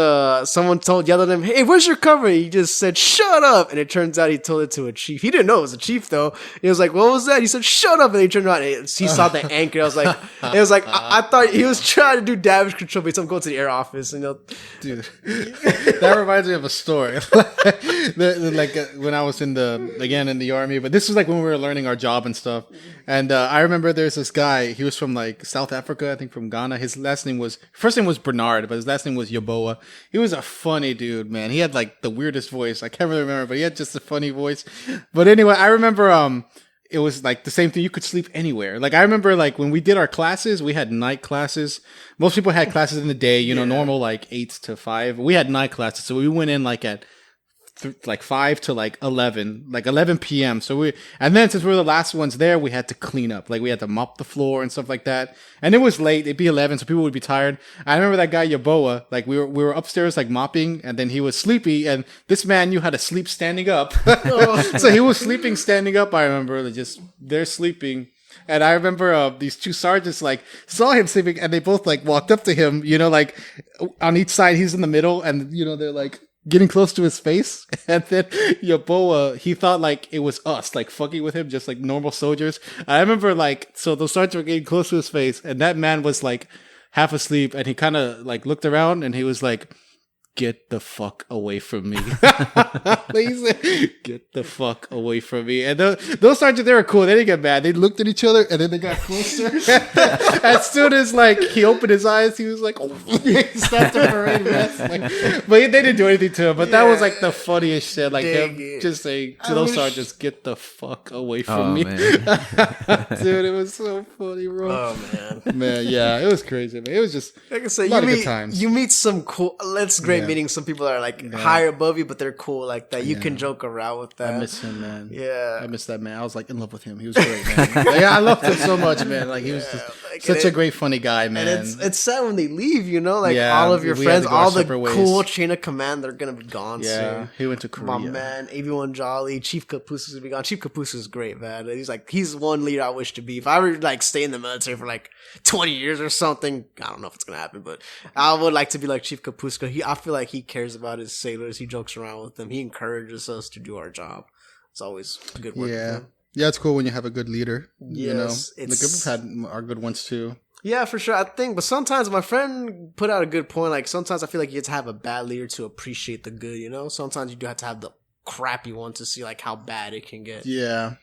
someone yelled at him, "Hey, where's your cover?" He just said, "Shut up!" And it turns out he told it to a chief. He didn't know it was a chief though. He was like, "What was that?" He said, "Shut up!" And he turned around and he saw the anchor. I was like, I thought he was trying to do damage control, but he told him to go to the air office. And Dude, that reminds me of a story. When I was in the army, but this was like when we were learning our job and stuff. And I remember there's this guy. He was from like South Africa, I think from Ghana. His first name was Bernard, but his last name was Yaboa. He was a funny dude, man. He had like the weirdest voice. I can't really remember, but he had just a funny voice. But anyway, I remember it was like the same thing. You could sleep anywhere. Like I remember like when we did our classes, we had night classes. Most people had classes in the day, normal like 8 to 5. We had night classes. So we went in like at 5 to like 11 p.m. And then since we were the last ones there, we had to clean up. Like we had to mop the floor and stuff like that. And it was late. It'd be 11, so people would be tired. I remember that guy Yaboa, like we were upstairs like mopping, and then he was sleepy, and this man knew how to sleep standing up. So he was sleeping standing up. I remember they're sleeping. And I remember these 2 sergeants like saw him sleeping, and they both like walked up to him, like on each side. He's in the middle, and they're like getting close to his face. And then Yaboa, he thought like it was us, like fucking with him, just like normal soldiers. I remember so those sergeants were getting close to his face, and that man was like half asleep, and he kind of like looked around, and he was like, "Get the fuck away from me." He said, "Get the fuck away from me." And those sergeants, they were cool. They didn't get mad. They looked at each other, and then they got closer. As soon as like he opened his eyes, he was like, "Oh," he stopped the parade rest. But they didn't do anything to him. But that was like the funniest shit. Like him just saying to those sergeants, "Get the fuck away from me." Man. Dude, it was so funny, bro. oh Man, yeah, it was crazy, man. It was just like I said, a lot of good times. you meet some cool. That's great meeting some people that are like higher above you, but they're cool like that. You can joke around with that. I miss him, man. Yeah, I miss that man. I was like in love with him. He was great, man. I loved him so much, man. Like he was just such a great, funny guy, man. And it's sad when they leave, like all of your friends, all the cool chain of command, they're gonna be gone soon. He went to Korea. My man, AB1 Jolly, Chief Capuska's gonna be gone. Chief Capuska's great, man. He's one leader I wish to be. If I were like stay in the military for like 20 years or something, I don't know if it's gonna happen, but I would like to be like Chief Kapuska. I feel like he cares about his sailors. He jokes around with them. He encourages us to do our job. It's always good work. Yeah. Yeah, it's cool when you have a good leader. Yes, the group we've had are good ones too. Yeah, for sure. I think, but sometimes my friend put out a good point. Like sometimes I feel like you have to have a bad leader to appreciate the good. Sometimes you do have to have the crappy one to see like how bad it can get. Yeah,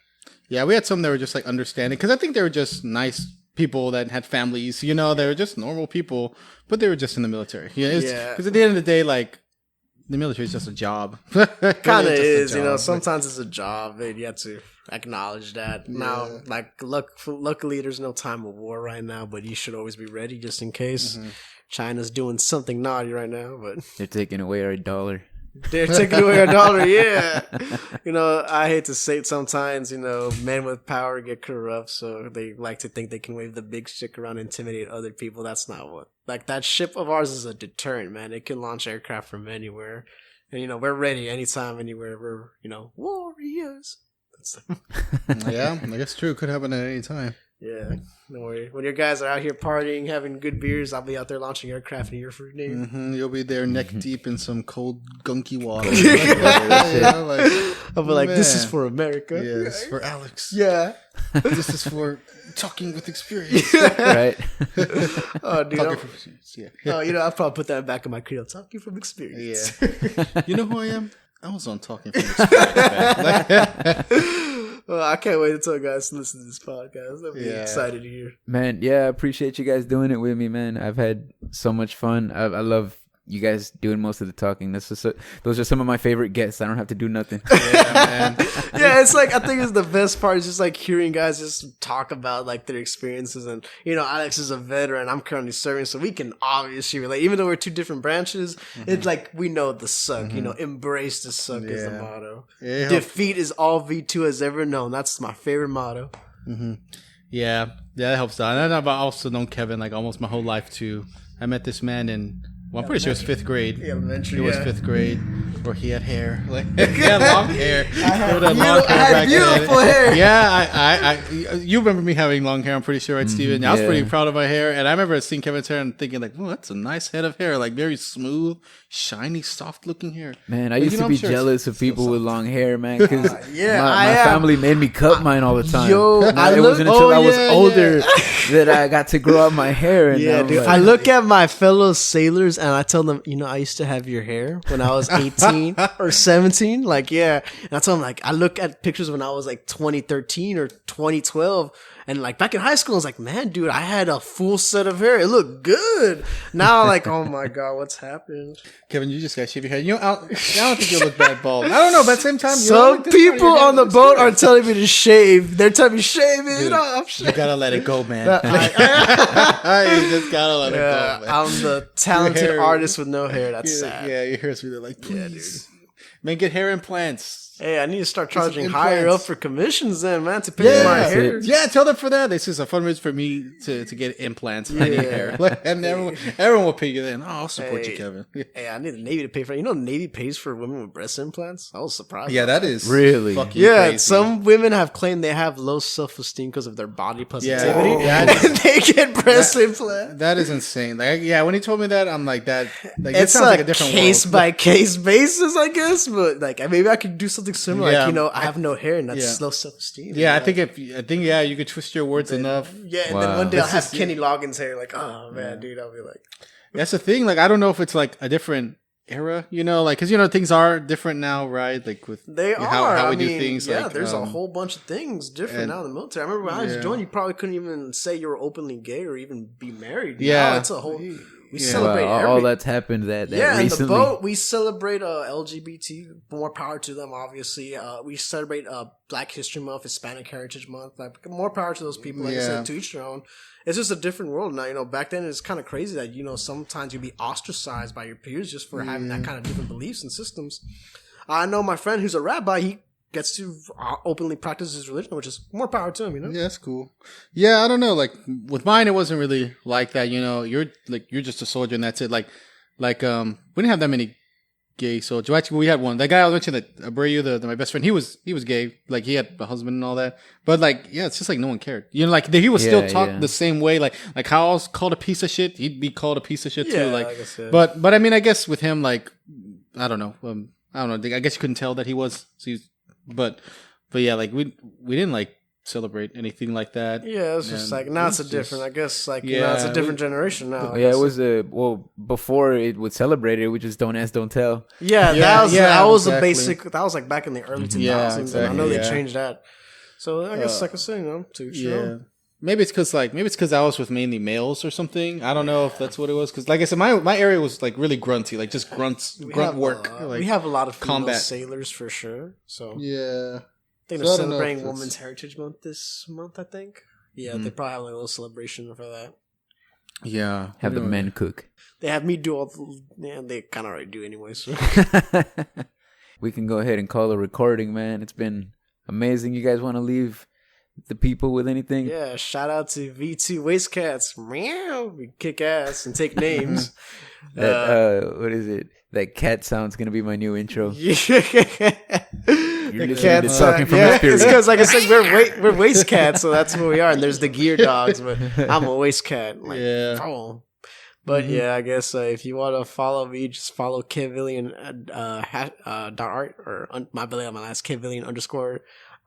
yeah. We had some that were just like understanding, because I think they were just nice people that had families. They were just normal people, but they were just in the military. Because at the end of the day, like, the military is just a job. Kind of is, sometimes it's a job, and you have to acknowledge that. Yeah. Now, like, luckily there's no time of war right now, but you should always be ready just in case. Mm-hmm. China's doing something naughty right now, but they're taking away our dollar. They're taking away our dollar, yeah. I hate to say it sometimes, men with power get corrupt, so they like to think they can wave the big stick around and intimidate other people. That's not what. Like, that ship of ours is a deterrent, man. It can launch aircraft from anywhere. And, we're ready anytime, anywhere. We're, warriors. Yeah, I guess true. Could happen at any time. Yeah, don't worry. When your guys are out here partying, having good beers, I'll be out there launching aircraft in your fruit name. Mm-hmm. You'll be there neck deep in some cold, gunky water. I'll be like, this is for America. Yeah, this is for Alex. Yeah. This is for talking with experience. Right. Oh, dude. Talking from experience. Yeah. Oh, I'll probably put that back in my credo. Talking from experience. Yeah. You know who I am? I was on Talking from Experience. Well, I can't wait to tell guys to listen to this podcast. I'm really excited to hear. Man, yeah, I appreciate you guys doing it with me, man. I've had so much fun. I love you guys doing most of the talking. Those are some of my favorite guests. I don't have to do nothing. Yeah, man. Yeah, it's like, I think it's the best part is just like hearing guys just talk about like their experiences. And, Alex is a veteran. I'm currently serving, so we can obviously relate. Even though we're two different branches, it's like we know the suck. Embrace the suck is the motto. Yeah, defeat is all V2 has ever known. That's my favorite motto. Mm-hmm. Yeah, that helps out. And I've also known Kevin like almost my whole life too. I met this man in, well, I'm pretty sure it was 5th grade. Yeah, elementary. It was 5th grade, where he had hair. Like, he had long hair. I had beautiful hair. Yeah, you remember me having long hair, I'm pretty sure, right, Steven? I was pretty proud of my hair. And I remember seeing Kevin's hair and thinking, like, oh, that's a nice head of hair. Like, very smooth, shiny, soft-looking hair. Man, I used to be jealous of people with long hair, man, because my family made me cut mine all the time. Yo, it wasn't until I was older that I got to grow out my hair. And yeah, dude. Like, I look at my fellow sailors and I tell them, I used to have your hair when I was 18 or 17. Like, yeah. And I tell them, like, I look at pictures when I was like 2013 or 2012. And like back in high school, I was like, man, dude, I had a full set of hair. It looked good. Now, like, oh my God, what's happened? Kevin, you just got to shave your head. I don't think you look bad bald. I don't know, but at the same time, some people on the boat are telling me to shave. They're telling me shave it. Dude, I'm shaving. You gotta let it go, man. You just gotta let it go, man. I'm the talented artist with no hair. That's sad. Yeah, your hair's really like, please. Man, get hair implants. Hey, I need to start charging higher up for commissions then, man, to pay my hair. Yeah, tell them for that. This is a fundraiser for me to get implants. I need hair. And everyone will pay you then. Oh, I'll support you, Kevin. Hey, I need the Navy to pay for it. The Navy pays for women with breast implants? I was surprised. Yeah, that is really fucking crazy. Some women have claimed they have low self-esteem because of their body positivity. Yeah, they get breast implants. That is insane. Like, yeah, when he told me that, I'm like, that. Like, it's sounds like a different case by case basis, I guess. But like, maybe I could do something similar. Yeah. Like, I have no hair and that's low self-esteem. Yeah, I think you could twist your words enough. Yeah, and then one day I'll have Kenny Loggins' hair. Like, oh man, dude, I'll be like, that's the thing. Like, I don't know if it's like a different era, like, because things are different now, right? Like with how we do things. Yeah, like, there's a whole bunch of things different now in the military. I remember when I was joined, you probably couldn't even say you were openly gay or even be married. Yeah, now it's a whole. We celebrate all that's happened that recently. In the boat, we celebrate LGBT. More power to them, obviously. We celebrate Black History Month, Hispanic Heritage Month. Like, more power to those people. Like I said, to each their own. It's just a different world now. Back then it's kind of crazy that, sometimes you'd be ostracized by your peers just for having that kind of different beliefs and systems. I know my friend who's a rabbi, he gets to openly practice his religion, which is more power to him, Yeah, that's cool. Yeah, I don't know. Like with mine, it wasn't really like that. You're just a soldier and that's it. Like, we didn't have that many gay soldiers. Actually, we had one. That guy I mentioned, that Abreu, my best friend, he was gay. Like he had a husband and all that. But like, yeah, it's just like no one cared. Like he was still talked the same way. Like how I was called a piece of shit, he'd be called a piece of shit too. Like, I guess, but I mean, I guess with him, like, I don't know. I guess you couldn't tell that he was. But yeah, like we didn't like celebrate anything like that. Yeah, it's just like now it's a different. I guess like it's a different generation now. Yeah, it was before it would celebrate it, we just don't ask, don't tell. Yeah, that was a basic. That was like back in the early 2000s. Yeah, exactly, and I know they changed that. So I guess like I say, Maybe it's because I was with mainly males or something. I don't know if that's what it was. Because like I said, my area was like really grunty, like just grunt work. We have a lot of female sailors for sure. So yeah, I think they're celebrating Women's Heritage Month this month. I think. Yeah, they probably have like a little celebration for that. Yeah, have the men cook. They have me do all. They kind of already do anyway. So we can go ahead and call a recording, man. It's been amazing. You guys want to leave the people with anything? Yeah, shout out to V2 Waste Cats. Meow, we kick ass and take names. What is it? That cat sound's gonna be my new intro. Yeah. You're The listening to cats, Talking from yeah, Experience. it's because, like I said, we're waste cats, so that's what we are. And there's the gear dogs, but I'm a waste cat. Like, Yeah. oh. But yeah, I guess if you want to follow me, just follow Kevillian .art or my last Kevillian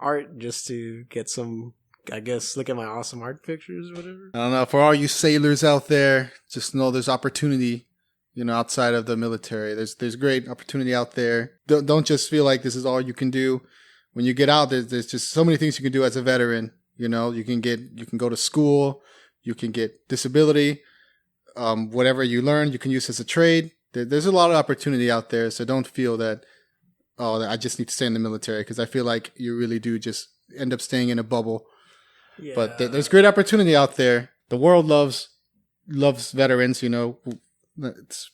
_art, just to get some. I guess look at my awesome art pictures, or whatever. I don't know. For all you sailors out there, just know there's opportunity. Outside of the military, there's great opportunity out there. Don't just feel like this is all you can do. When you get out, there's just so many things you can do as a veteran. You can go to school, you can get disability, whatever you learn, you can use as a trade. There's a lot of opportunity out there. So don't feel that, I just need to stay in the military, because I feel like you really do just end up staying in a bubble. Yeah. But there's great opportunity out there. The world loves veterans.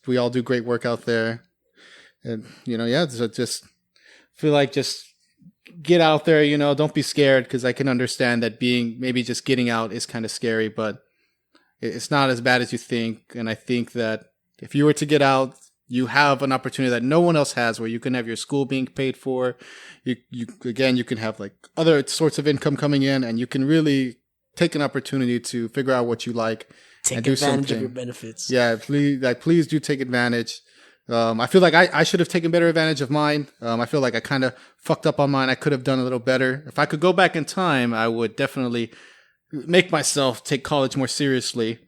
We all do great work out there, and so just feel like just get out there. Don't be scared, because I can understand that maybe just getting out is kind of scary, but it's not as bad as you think. And I think that if you were to get out, you have an opportunity that no one else has, where you can have your school being paid for. You can have like other sorts of income coming in, and you can really take an opportunity to figure out what you like. Take and do advantage something. of your benefits. Yeah, please do take advantage. I feel like I should have taken better advantage of mine. I feel like I kind of fucked up on mine. I could have done a little better. If I could go back in time, I would definitely make myself take college more seriously.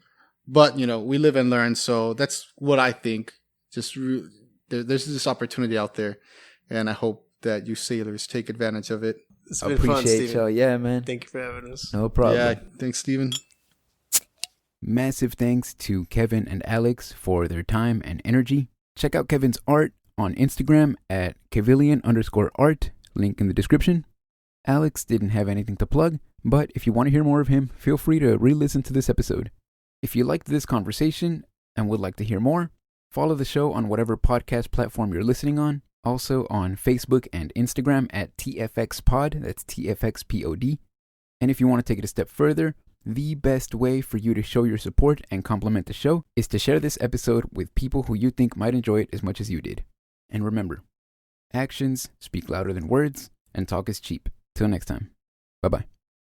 But, we live and learn. So that's what I think. There's this opportunity out there. And I hope that you sailors take advantage of it. It's I been fun, appreciate Steven. y'all. Yeah, man. Thank you for having us. No problem. Yeah, thanks, Steven. Massive thanks to Kevin and Alex for their time and energy. Check out Kevin's art on Instagram at Kevillian_art, link in the description. Alex didn't have anything to plug, but if you want to hear more of him, feel free to re-listen to this episode. If you liked this conversation and would like to hear more, follow the show on whatever podcast platform you're listening on. Also on Facebook and Instagram at TFXPod, that's TFXPOD. And if you want to take it a step further, the best way for you to show your support and compliment the show is to share this episode with people who you think might enjoy it as much as you did. And remember, actions speak louder than words, and talk is cheap. Till next time. Bye-bye.